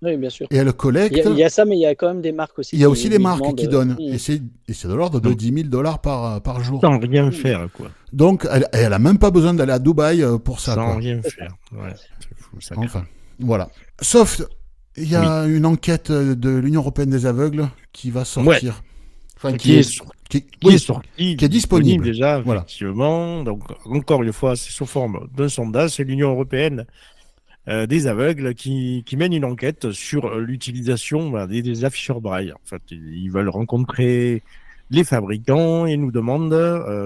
Oui, bien sûr. Et elle collecte. Il y a ça, mais il y a quand même des marques aussi. Il y a aussi des marques qui donnent. Mmh. Et c'est de l'ordre de $10,000 par jour. Sans rien faire, quoi. Donc, elle a même pas besoin d'aller à Dubaï pour ça. Sans Quoi. rien faire. Ouais, c'est fou, ça. Enfin, voilà. Sauf, il y a une enquête de l'Union européenne des aveugles qui va sortir. Enfin, Qui est sorti, qui est disponible. déjà, Voilà. effectivement. Donc, encore une fois, c'est sous forme d'un sondage. C'est l'Union européenne des aveugles qui mènent une enquête sur l'utilisation des afficheurs braille. En fait, ils veulent rencontrer les fabricants et nous demandent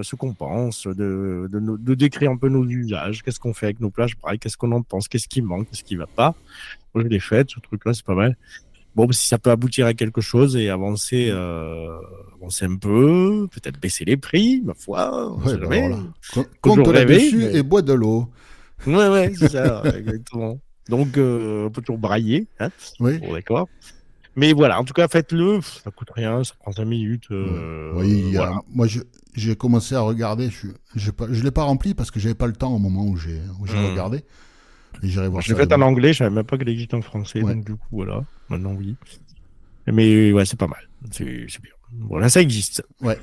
ce qu'on pense, de décrire un peu nos usages, qu'est-ce qu'on fait avec nos plages braille, qu'est-ce qu'on en pense, qu'est-ce qui manque, qu'est-ce qui va pas. Moi, je l'ai fait, ce truc-là, c'est pas mal. Bon, si ça peut aboutir à quelque chose et avancer un peu, peut-être baisser les prix, ma foi, on Ouais, sait bah jamais. alors là, compte Toujours rêver, là-dessus mais... et bois de l'eau. Ouais, c'est ça, exactement. Donc, on peut toujours brailler, hein, Oui. bon, d'accord. Mais voilà, en tout cas, faites-le, ça coûte rien, ça prend 5 minutes, Ouais. Oui, voilà. moi, j'ai commencé à regarder. Je l'ai pas rempli parce que j'avais pas le temps au moment où j'ai regardé. Et j'irai voir Je l'ai ça fait en demain. anglais, je savais même pas qu'il existe en français, Ouais. donc du coup, voilà, maintenant oui. Mais ouais, c'est pas mal, c'est bien. Voilà, ça existe. Ouais.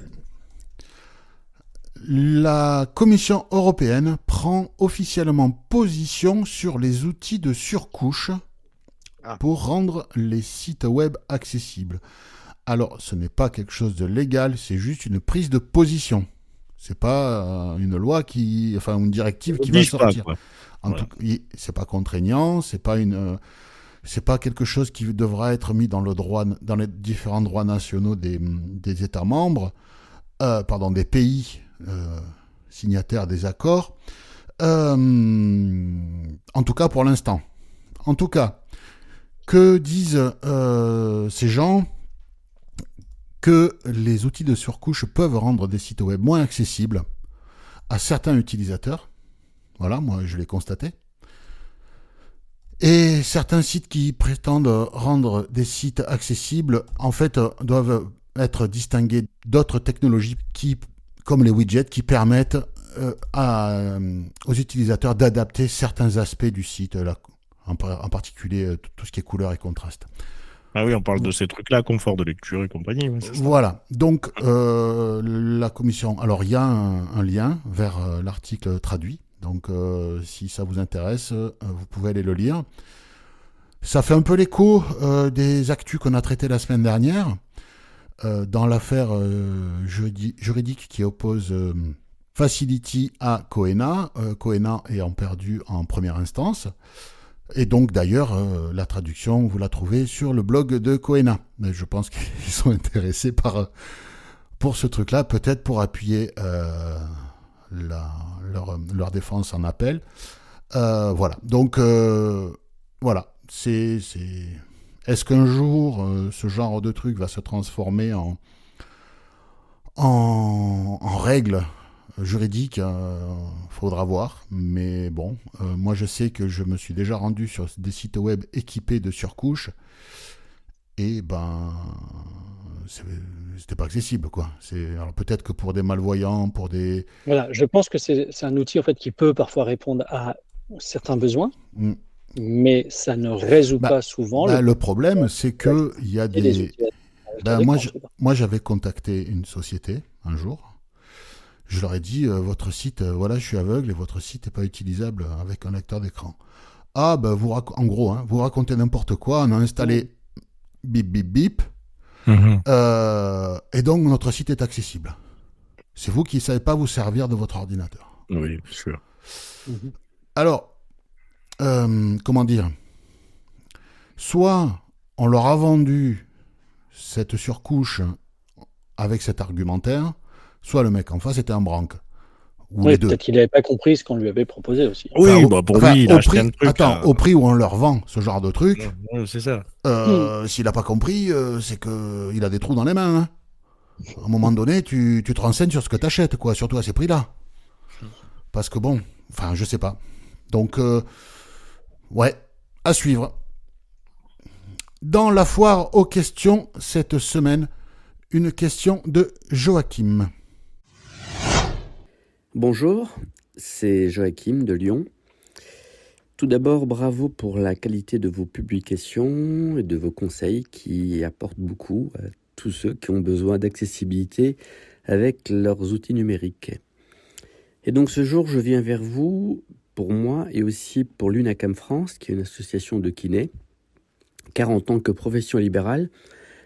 La Commission européenne prend officiellement position sur les outils de surcouche Ah. pour rendre les sites web accessibles. Alors, ce n'est pas quelque chose de légal, c'est juste une prise de position. C'est pas une loi enfin une directive qui va Oblige pas, sortir. quoi. En Voilà. tout cas, c'est pas contraignant, c'est pas quelque chose qui devra être mis dans le droit, dans les différents droits nationaux des États membres, des pays signataires des accords. En tout cas, pour l'instant. En tout cas, que disent ces gens? Que les outils de surcouche peuvent rendre des sites web moins accessibles à certains utilisateurs. Voilà, moi je l'ai constaté. Et certains sites qui prétendent rendre des sites accessibles, en fait, doivent être distingués d'autres technologies comme les widgets, qui permettent aux utilisateurs d'adapter certains aspects du site, en particulier tout ce qui est couleur et contraste. Ah oui, on parle de ces trucs-là, confort de lecture et compagnie. Ouais, c'est ça. Voilà, donc la commission, alors il y a un lien vers l'article traduit, donc si ça vous intéresse, vous pouvez aller le lire. Ça fait un peu l'écho des actus qu'on a traités la semaine dernière, dans l'affaire juridique qui oppose Facility à Coena, Coena ayant perdu en première instance. Et donc d'ailleurs, la traduction, vous la trouvez sur le blog de Coena. Mais je pense qu'ils sont intéressés pour ce truc-là, peut-être pour appuyer leur défense en appel. Voilà. Donc voilà. Est-ce qu'un jour, ce genre de truc va se transformer en règle juridique, faudra voir, mais bon, moi je sais que je me suis déjà rendu sur des sites web équipés de surcouches et c'était pas accessible, quoi. Alors peut-être que pour des malvoyants, pour des... Voilà, je pense que c'est un outil en fait qui peut parfois répondre à certains besoins, Mm. mais ça ne résout Bah, pas souvent le le problème, c'est que il y a des des... utilisateurs avec l'écran, je sais pas. Moi j'avais contacté une société un jour. Je leur ai dit, votre site, voilà, je suis aveugle et votre site n'est pas utilisable avec un lecteur d'écran. Ah, ben, en gros, hein, vous racontez n'importe quoi, on a installé bip, bip, bip, et donc notre site est accessible. C'est vous qui ne savez pas vous servir de votre ordinateur. Oui, bien sûr. Mhm. Alors, comment dire? Soit on leur a vendu cette surcouche avec cet argumentaire, soit le mec en face était un branque. Ou Oui, les deux. peut-être qu'il n'avait pas compris ce qu'on lui avait proposé aussi. Oui, Enfin, pour lui, il a acheté un truc. Attends, au prix où on leur vend ce genre de truc, C'est ça. s'il n'a pas compris, c'est qu'il a des trous dans les mains. Hein. À un moment donné, tu te renseignes sur ce que tu achètes, quoi, surtout à ces prix-là. Parce que bon, enfin, je sais pas. Donc, ouais, à suivre. Dans la foire aux questions cette semaine, une question de Joachim. Bonjour, c'est Joachim de Lyon. Tout d'abord, bravo pour la qualité de vos publications et de vos conseils qui apportent beaucoup à tous ceux qui ont besoin d'accessibilité avec leurs outils numériques. Et donc ce jour, je viens vers vous pour moi et aussi pour l'UNACAM France, qui est une association de kinés, car en tant que profession libérale,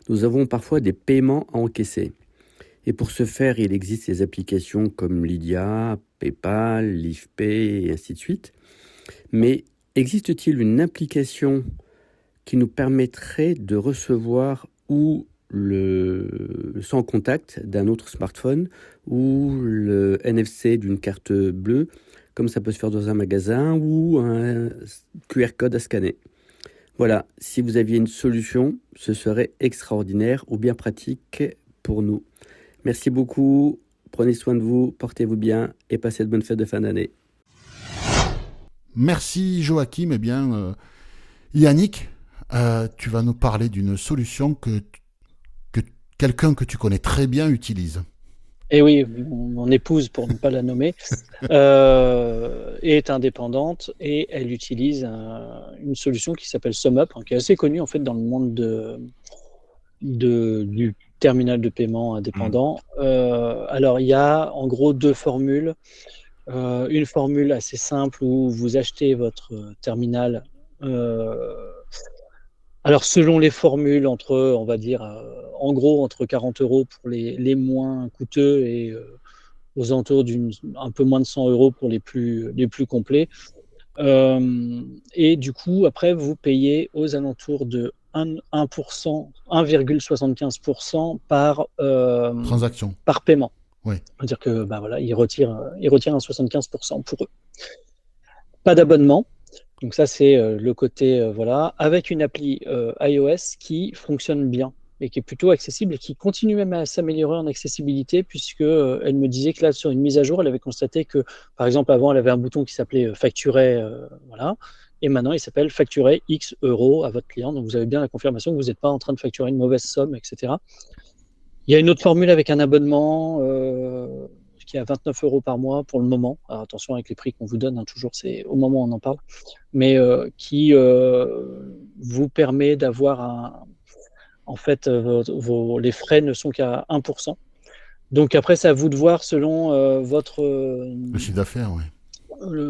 nous avons parfois des paiements à encaisser. Et pour ce faire, il existe des applications comme Lydia, PayPal, LivePay et ainsi de suite. Mais Existe-t-il une application qui nous permettrait de recevoir ou le sans contact d'un autre smartphone ou le NFC d'une carte bleue, comme ça peut se faire dans un magasin, ou un QR code à scanner? Voilà, si vous aviez une solution, ce serait extraordinaire ou bien pratique pour nous. Merci beaucoup, prenez soin de vous, portez-vous bien et passez de bonnes fêtes de fin d'année. Merci Joachim. Eh bien, Yannick, tu vas nous parler d'une solution que quelqu'un que tu connais très bien utilise. Et oui, mon épouse, pour ne pas la nommer, est indépendante et elle utilise une solution qui s'appelle SumUp, qui est assez connue en fait dans le monde du terminal de paiement indépendant. Alors, il y a en gros deux formules. Une formule assez simple où vous achetez votre terminal. Alors, selon les formules, on va dire, en gros, entre 40 € pour les moins coûteux et aux alentours un peu moins de 100 € pour les plus complets. Et du coup, après, vous payez aux alentours de 1,75% par Transaction. paiement. Oui. C'est-à-dire que voilà, ils retirent un 75% pour eux. Pas d'abonnement. Donc ça, c'est le côté, voilà, avec une appli iOS qui fonctionne bien et qui est plutôt accessible et qui continue même à s'améliorer en accessibilité, puisque elle me disait que là, sur une mise à jour, elle avait constaté que, par exemple, avant, elle avait un bouton qui s'appelait facturer, voilà, et maintenant, il s'appelle facturer X € à votre client. Donc vous avez bien la confirmation que vous n'êtes pas en train de facturer une mauvaise somme, etc. Il y a une autre formule avec un abonnement qui est à 29 € par mois pour le moment. Alors attention avec les prix qu'on vous donne, toujours, c'est au moment où on en parle, mais qui vous permet d'avoir en fait, les frais ne sont qu'à 1%. Donc après, c'est à vous de voir selon votre Le chiffre d'affaires, oui.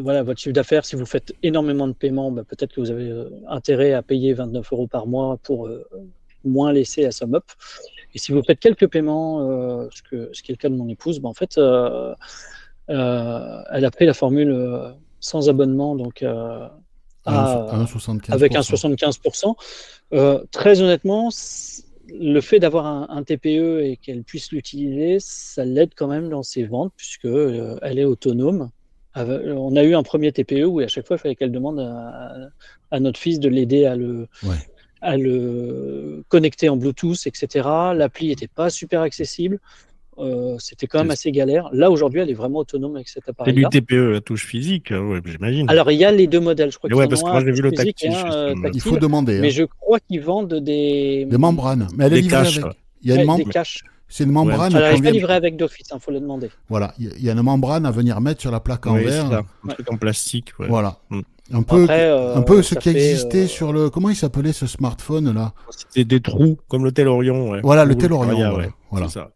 voilà, votre chiffre d'affaires. Si vous faites énormément de paiements, peut-être que vous avez intérêt à payer 29 € par mois pour moins laisser à SumUp. Et si vous faites quelques paiements, ce qui est le cas de mon épouse, en fait, elle a pris la formule sans abonnement, donc avec un 75%. Très honnêtement, le fait d'avoir un TPE et qu'elle puisse l'utiliser, ça l'aide quand même dans ses ventes, puisque elle est autonome. On a eu un premier TPE où à chaque fois, il fallait qu'elle demande à notre fils de l'aider à le connecter en Bluetooth, etc. L'appli n'était pas super accessible. C'était quand même assez galère. Là, aujourd'hui, elle est vraiment autonome avec cet appareil-là. C'est du TPE à touche physique, ouais, j'imagine. Alors, il y a les deux modèles. Je crois qu'il y parce que moi, j'ai vu le tactile. Il faut demander. Mais je crois qu'ils vendent des membranes. Mais elle est livrée avec. Il y a des caches. C'est une membrane. Alors, elle n'est pas livrée avec d'office, il faut le demander. Voilà, il y a une membrane à venir mettre sur la plaque en verre. Un truc en plastique. Ouais. Voilà. Un peu ce qui existait sur le... Comment il s'appelait ce smartphone là? C'était des trous, comme le Telorion. Ouais. Voilà, le Telorion. Voilà. C'est ça.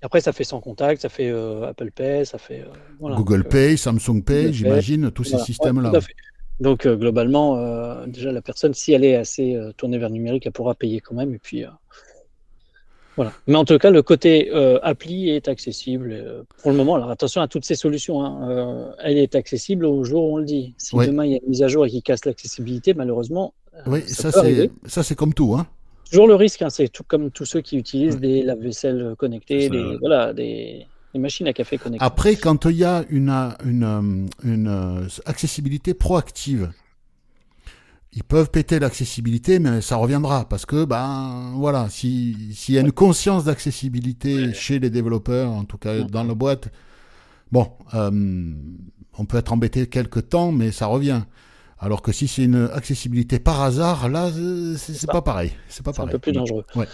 Après, ça fait sans contact, ça fait Apple Pay, ça fait... Google Pay, Samsung Pay, j'imagine, tous ces systèmes-là. Tout à fait. Donc, globalement, déjà, la personne, si elle est assez tournée vers le numérique, elle pourra payer quand même. Et puis, voilà. Mais en tout cas, le côté appli est accessible pour le moment. Alors, attention à toutes ces solutions. Elle est accessible au jour où on le dit. Si demain, il y a une mise à jour et qu'il casse l'accessibilité, malheureusement, ça c'est comme tout. Hein. Toujours le risque, c'est tout comme tous ceux qui utilisent des lave-vaisselle connectés, des machines à café connectées. Après, quand il y a une accessibilité proactive, ils peuvent péter l'accessibilité, mais ça reviendra parce que voilà, s'il y a une conscience d'accessibilité chez les développeurs, en tout cas dans la boîte, bon, on peut être embêté quelques temps, mais ça revient. Alors que si c'est une accessibilité par hasard, là, c'est pas pareil. C'est un peu plus dangereux. Ouais.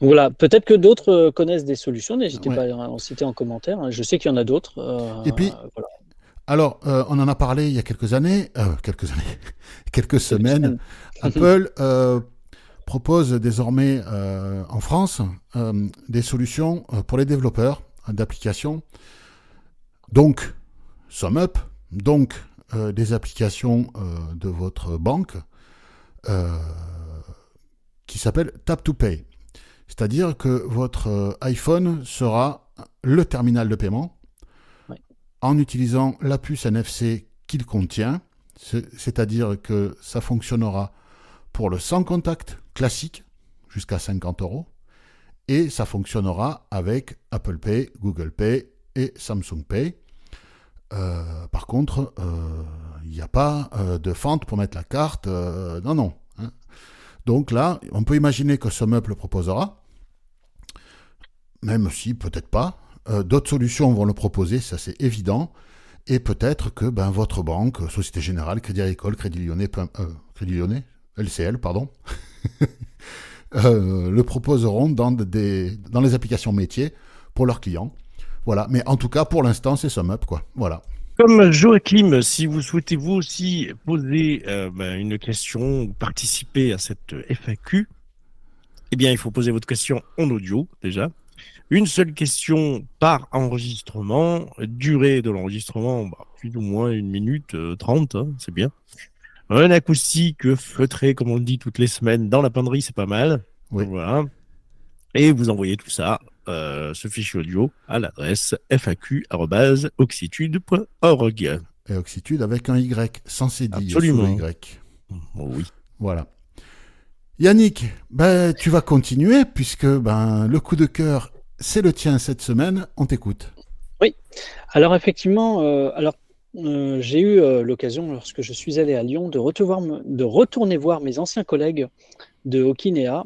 Voilà, peut-être que d'autres connaissent des solutions. N'hésitez pas à en citer en commentaire. Je sais qu'il y en a d'autres. Et puis, voilà. Alors, on en a parlé il y a quelques semaines. Apple propose désormais en France des solutions pour les développeurs d'applications. Donc, SumUp, donc des applications de votre banque qui s'appellent Tap to Pay. C'est-à-dire que votre iPhone sera le terminal de paiement en utilisant la puce NFC qu'il contient. C'est-à-dire que ça fonctionnera pour le sans contact classique jusqu'à 50 €. Et ça fonctionnera avec Apple Pay, Google Pay et Samsung Pay. Par contre, il n'y a pas de fente pour mettre la carte. Non. Hein. Donc là, on peut imaginer que SumUp le proposera, même si peut-être pas. D'autres solutions vont le proposer, ça c'est évident. Et peut-être que votre banque, Société Générale, Crédit Agricole, Crédit Lyonnais, LCL, pardon, le proposeront dans les applications métiers pour leurs clients. Voilà, mais en tout cas, pour l'instant, c'est SumUp, quoi. Voilà. Comme Joachim, si vous souhaitez vous aussi poser une question ou participer à cette FAQ, eh bien, il faut poser votre question en audio, déjà. Une seule question par enregistrement. Durée de l'enregistrement, plus ou moins 1 minute 30, hein, c'est bien. Un acoustique feutré, comme on le dit toutes les semaines, dans la penderie, c'est pas mal. Oui. Voilà. Et vous envoyez tout ça, ce fichier audio, à l'adresse faq@oxitude.org. Et Oxitude avec un Y, sans cédille. Absolument. Sous le Y. Oui. Voilà. Yannick, tu vas continuer, puisque le coup de cœur, c'est le tien cette semaine. On t'écoute. Oui. Alors effectivement, j'ai eu l'occasion, lorsque je suis allé à Lyon, de retourner voir mes anciens collègues de Hokinéa,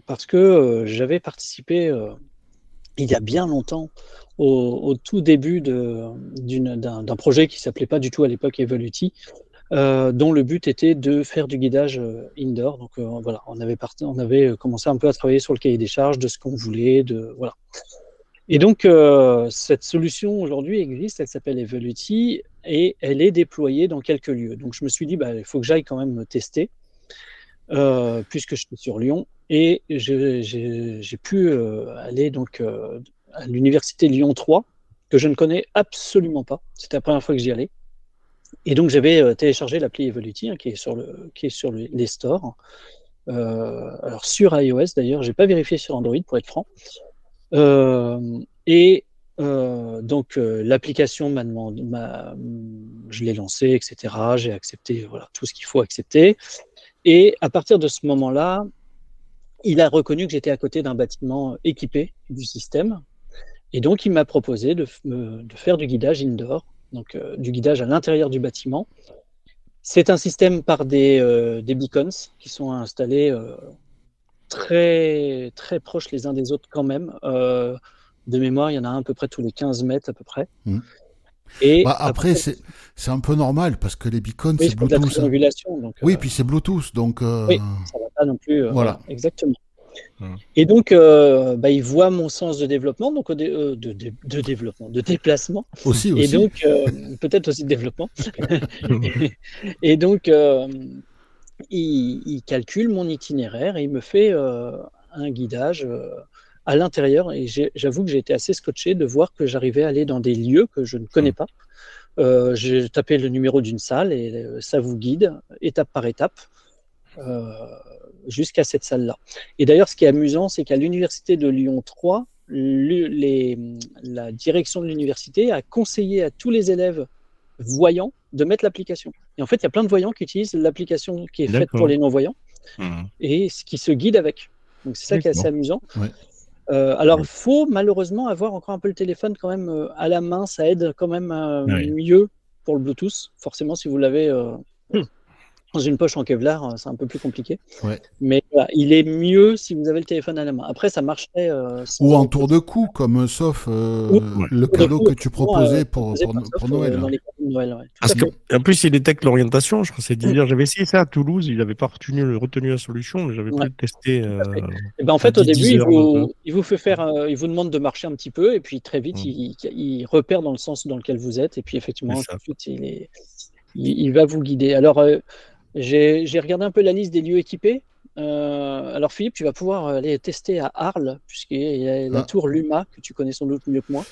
parce que j'avais participé il y a bien longtemps au tout début d'un projet qui s'appelait pas du tout à l'époque Evoluti, dont le but était de faire du guidage indoor. Donc voilà, on avait commencé un peu à travailler sur le cahier des charges de ce qu'on voulait, voilà. Et donc cette solution aujourd'hui existe, elle s'appelle Evoluti et elle est déployée dans quelques lieux. Donc je me suis dit, il faut que j'aille quand même tester, puisque je suis sur Lyon, et j'ai pu aller donc à l'université Lyon 3, que je ne connais absolument pas. C'était la première fois que j'y allais. Et donc j'avais téléchargé l'appli Evoluti, qui est sur les stores. Alors sur iOS d'ailleurs, j'ai pas vérifié sur Android pour être franc. Donc l'application je l'ai lancée, etc. J'ai accepté tout ce qu'il faut accepter. Et à partir de ce moment-là, il a reconnu que j'étais à côté d'un bâtiment équipé du système. Et donc, il m'a proposé de faire du guidage indoor, donc du guidage à l'intérieur du bâtiment. C'est un système par des beacons qui sont installés très, très proches les uns des autres quand même. De mémoire, il y en a un à peu près tous les 15 mètres à peu près. Et après, c'est un peu normal parce que les beacons, oui, c'est Bluetooth. De la triangulation, donc, oui, puis c'est Bluetooth, donc. Oui, ça va pas non plus. Voilà, exactement. Et donc, il voit mon sens de développement, donc de déplacement. Aussi. Et donc, peut-être aussi de développement. Et donc, il calcule mon itinéraire et il me fait un guidage à l'intérieur. Et j'avoue que j'ai été assez scotché de voir que j'arrivais à aller dans des lieux que je ne connais pas. J'ai tapé le numéro d'une salle et ça vous guide étape par étape jusqu'à cette salle-là. Et d'ailleurs, ce qui est amusant, c'est qu'à l'université de Lyon 3, la direction de l'université a conseillé à tous les élèves voyants de mettre l'application. Et en fait, il y a plein de voyants qui utilisent l'application qui est faite pour les non-voyants et qui se guident avec. Donc c'est ça qui est assez amusant. Ouais. Alors, il faut malheureusement avoir encore un peu le téléphone quand même à la main. Ça aide quand même mieux pour le Bluetooth. Forcément, si vous l'avez dans une poche en Kevlar, c'est un peu plus compliqué. Ouais. Mais il est mieux si vous avez le téléphone à la main. Après, ça marcherait. Ou en tour de cou, comme sauf le cadeau que tu proposais pour Noël. Dans les cadeaux de Noël, parce qu'en plus, il détecte l'orientation. Je crois que c'est dire. J'avais essayé ça à Toulouse. Il n'avait pas retenu la solution, mais j'avais pu le tester. En fait, au début, il vous fait il vous demande de marcher un petit peu, et puis très vite, il repère dans le sens dans lequel vous êtes, et puis effectivement, tout de suite, il va vous guider. Alors, j'ai regardé un peu la liste des lieux équipés. Alors Philippe, tu vas pouvoir aller tester à Arles, puisqu'il y a la tour Luma, que tu connais sans doute mieux que moi.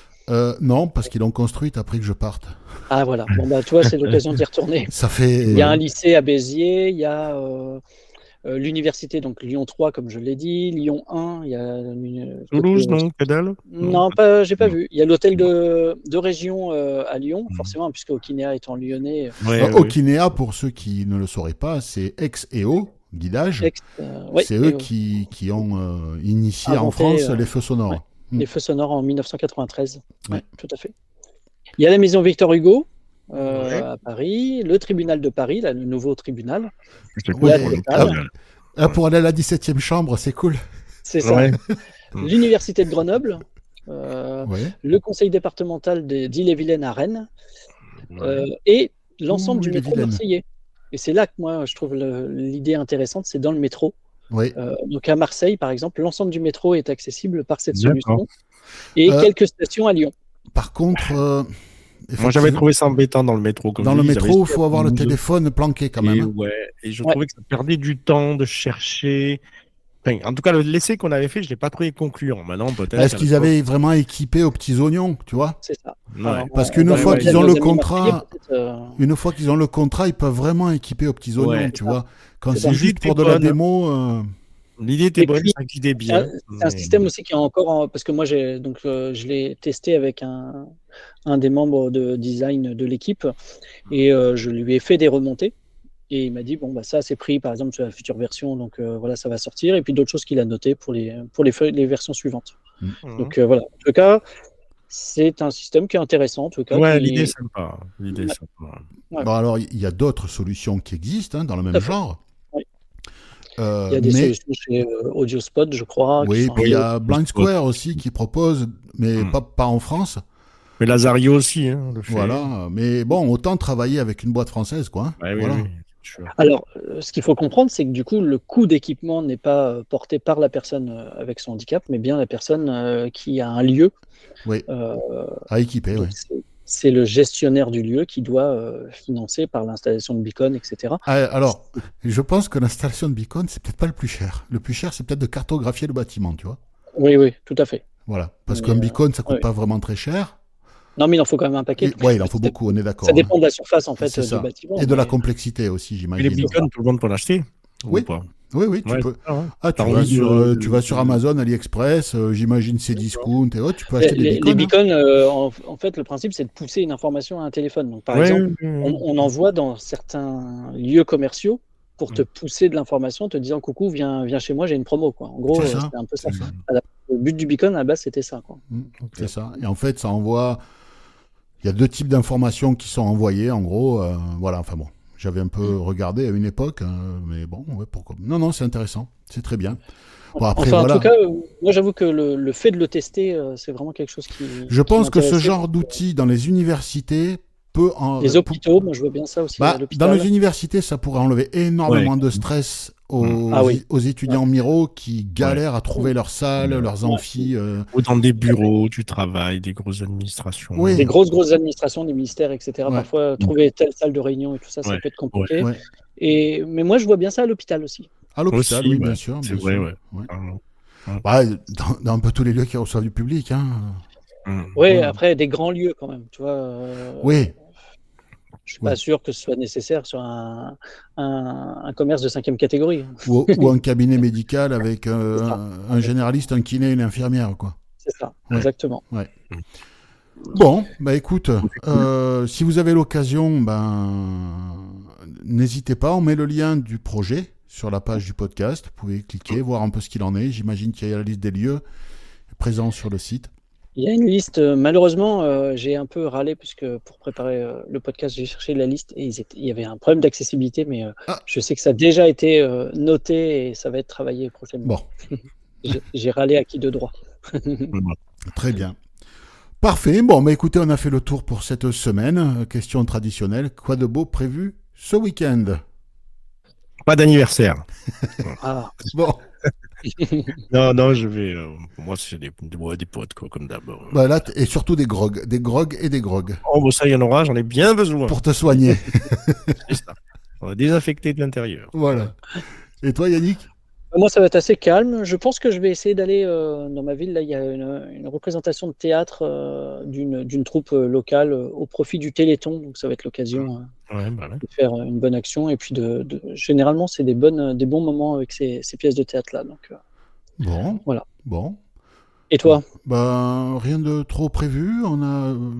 Non, parce qu'ils l'ont construite après que je parte. Ah voilà, toi c'est l'occasion d'y retourner. Ça fait... Il y a un lycée à Béziers, il y a l'université, donc Lyon 3, comme je l'ai dit, Lyon 1, il y a Toulouse, non, que dalle. Non, j'ai pas vu. Il y a l'hôtel de région à Lyon, forcément, puisque Okinéa étant lyonnais. Okinéa, pour ceux qui ne le sauraient pas, c'est ex-EO, guidage. C'est eux qui ont initié en France les feux sonores. Les feux sonores en 1993. Ouais, tout à fait. Il y a la maison Victor Hugo à Paris, le tribunal de Paris, là, le nouveau tribunal. Pour aller à la 17e chambre, c'est cool. C'est ça. L'université de Grenoble, le conseil départemental d'Ille-et-Vilaine à Rennes, et l'ensemble du métro marseillais. Et c'est là que moi, je trouve l'idée intéressante, c'est dans le métro. Donc à Marseille, par exemple, l'ensemble du métro est accessible par cette solution. Et quelques stations à Lyon. Par contre, moi j'avais trouvé ça embêtant dans le métro. Dans le métro, il faut avoir le téléphone planqué quand même. Et je trouvais que ça perdait du temps de chercher. Enfin, en tout cas, l'essai qu'on avait fait, je ne l'ai pas trouvé concluant. Maintenant, peut-être. Est-ce qu'ils avaient vraiment équipé aux petits oignons, tu vois? C'est ça. Parce qu'une fois qu'ils ont le contrat, ils peuvent vraiment équiper aux petits oignons, tu vois. Quand c'est juste pour de la démo. L'idée était bonne, ça guidait bien. C'est un système aussi qui est encore parce que moi je l'ai testé avec un des membres de design de l'équipe et je lui ai fait des remontées et il m'a dit ça c'est pris par exemple sur la future version, donc voilà, ça va sortir, et puis d'autres choses qu'il a notées pour les versions suivantes. Donc voilà, en tout cas c'est un système qui est intéressant en tout cas. L'idée est sympa. Bon, alors il y a d'autres solutions qui existent dans le même genre. Il y a des solutions chez AudioSpot, je crois. Oui, puis il y a Blind Square aussi qui propose, mais pas en France. Mais Lazario aussi, le fait. Voilà, mais bon, autant travailler avec une boîte française, quoi. Voilà. Alors, ce qu'il faut comprendre, c'est que du coup, le coût d'équipement n'est pas porté par la personne avec son handicap, mais bien la personne qui a un lieu à équiper. C'est le gestionnaire du lieu qui doit financer par l'installation de beacons, etc. Alors, je pense que l'installation de beacons, c'est peut-être pas le plus cher. Le plus cher, c'est peut-être de cartographier le bâtiment, tu vois. Oui, tout à fait. Voilà, parce qu'un beacon, ça coûte pas vraiment très cher. Non, mais il en faut quand même un paquet. Oui, il en faut beaucoup, on est d'accord. Ça dépend de la surface, en fait, du bâtiment. Et de la complexité aussi, j'imagine. Et les beacons, tout le monde peut l'acheter? Oui. Oui, tu peux. Tu vas sur Amazon, AliExpress, j'imagine Cdiscount et autres, tu peux acheter des beacons. Les beacons, en fait, le principe, c'est de pousser une information à un téléphone. Donc, par exemple, on envoie dans certains lieux commerciaux pour te pousser de l'information, te disant coucou, viens chez moi, j'ai une promo, quoi. En gros, c'est un peu ça. Le but du beacon, à la base, c'était ça, quoi. C'est ça. Et en fait, ça envoie. Il y a 2 types d'informations qui sont envoyées, en gros. Voilà, enfin bon. J'avais un peu regardé à une époque, mais bon, pourquoi. Non, c'est intéressant. C'est très bien. Bon, après, en tout cas, moi, j'avoue que le fait de le tester, c'est vraiment quelque chose qui. Je pense que ce genre d'outil dans les universités peut. Les hôpitaux, moi, je vois bien ça aussi. Dans les universités, ça pourrait enlever énormément de stress aux étudiants Miro qui galèrent à trouver leurs salles, leurs amphis. Ou dans des bureaux, du travail, des grosses administrations. Des grosses administrations, des ministères, etc. Parfois, trouver telle salle de réunion et tout ça, ça peut être compliqué. Mais moi, je vois bien ça à l'hôpital aussi. À l'hôpital, oui, bien sûr. C'est vrai, dans un peu tous les lieux qui reçoivent du public. Après, des grands lieux quand même, tu vois. Oui. Je suis pas sûr que ce soit nécessaire sur un commerce de 5e catégorie. Ou un cabinet médical avec un généraliste, un kiné et une infirmière, quoi. C'est ça, exactement. Bon, écoute, si vous avez l'occasion, n'hésitez pas, on met le lien du projet sur la page du podcast. Vous pouvez cliquer, voir un peu ce qu'il en est. J'imagine qu'il y a la liste des lieux présents sur le site. Il y a une liste, malheureusement, j'ai un peu râlé puisque pour préparer le podcast, j'ai cherché la liste et il y avait un problème d'accessibilité, mais je sais que ça a déjà été noté et ça va être travaillé prochainement. Bon. J'ai râlé à qui de droit. Très bien. Parfait. Bon, écoutez, on a fait le tour pour cette semaine. Question traditionnelle. Quoi de beau prévu ce week-end? Pas d'anniversaire. Bon. Non, je vais. Pour moi, c'est des potes, quoi, comme d'abord. Là, et surtout des grogs et des grogs. Oh, ça, il y en aura, j'en ai bien besoin. Pour te soigner. C'est ça. On va désinfecter de l'intérieur. Voilà. Et toi, Yannick? Moi, ça va être assez calme. Je pense que je vais essayer d'aller dans ma ville. Là, il y a une représentation de théâtre d'une troupe locale au profit du Téléthon. Donc, ça va être l'occasion Ouais, bah ouais. de faire une bonne action. Et puis, généralement, c'est des bons moments avec ces pièces de théâtre-là. Donc, Bon, voilà. bon. Et toi? Ben, rien de trop prévu.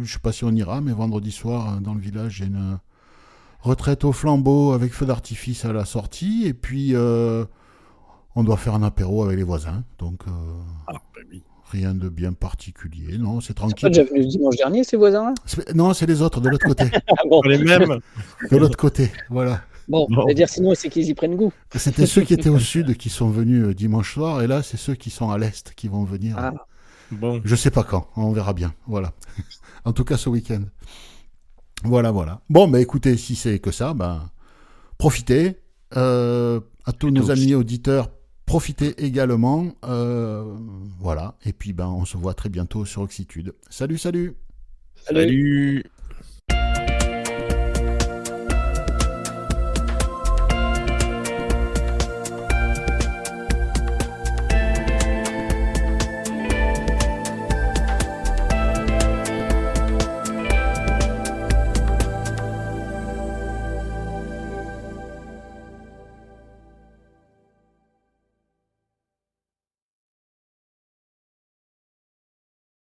Je sais pas si on ira, mais vendredi soir, dans le village, il y a une retraite au flambeau avec feu d'artifice à la sortie. Et puis, on doit faire un apéro avec les voisins. Donc, Ah, bah oui. rien de bien particulier. Non, c'est Ils sont pas tranquille. déjà venus dimanche dernier, ces voisins-là? Non, c'est les autres, de l'autre côté. Ah bon, Les mêmes. De l'autre côté, voilà. bon, Bon. c'est-à-dire sinon, c'est qu'ils y prennent goût. C'était ceux qui étaient au sud qui sont venus dimanche soir. Et là, c'est ceux qui sont à l'est qui vont venir. Ah, Bon. Je sais pas quand. On verra bien. Voilà. En tout cas, ce week-end. Voilà, voilà. Bon, bah écoutez, si c'est que ça, ben, profitez. À tous nos amis auditeurs, profitez également. Voilà. Et puis, ben, on se voit très bientôt sur Oxitude. Salut, salut. salut. Salut.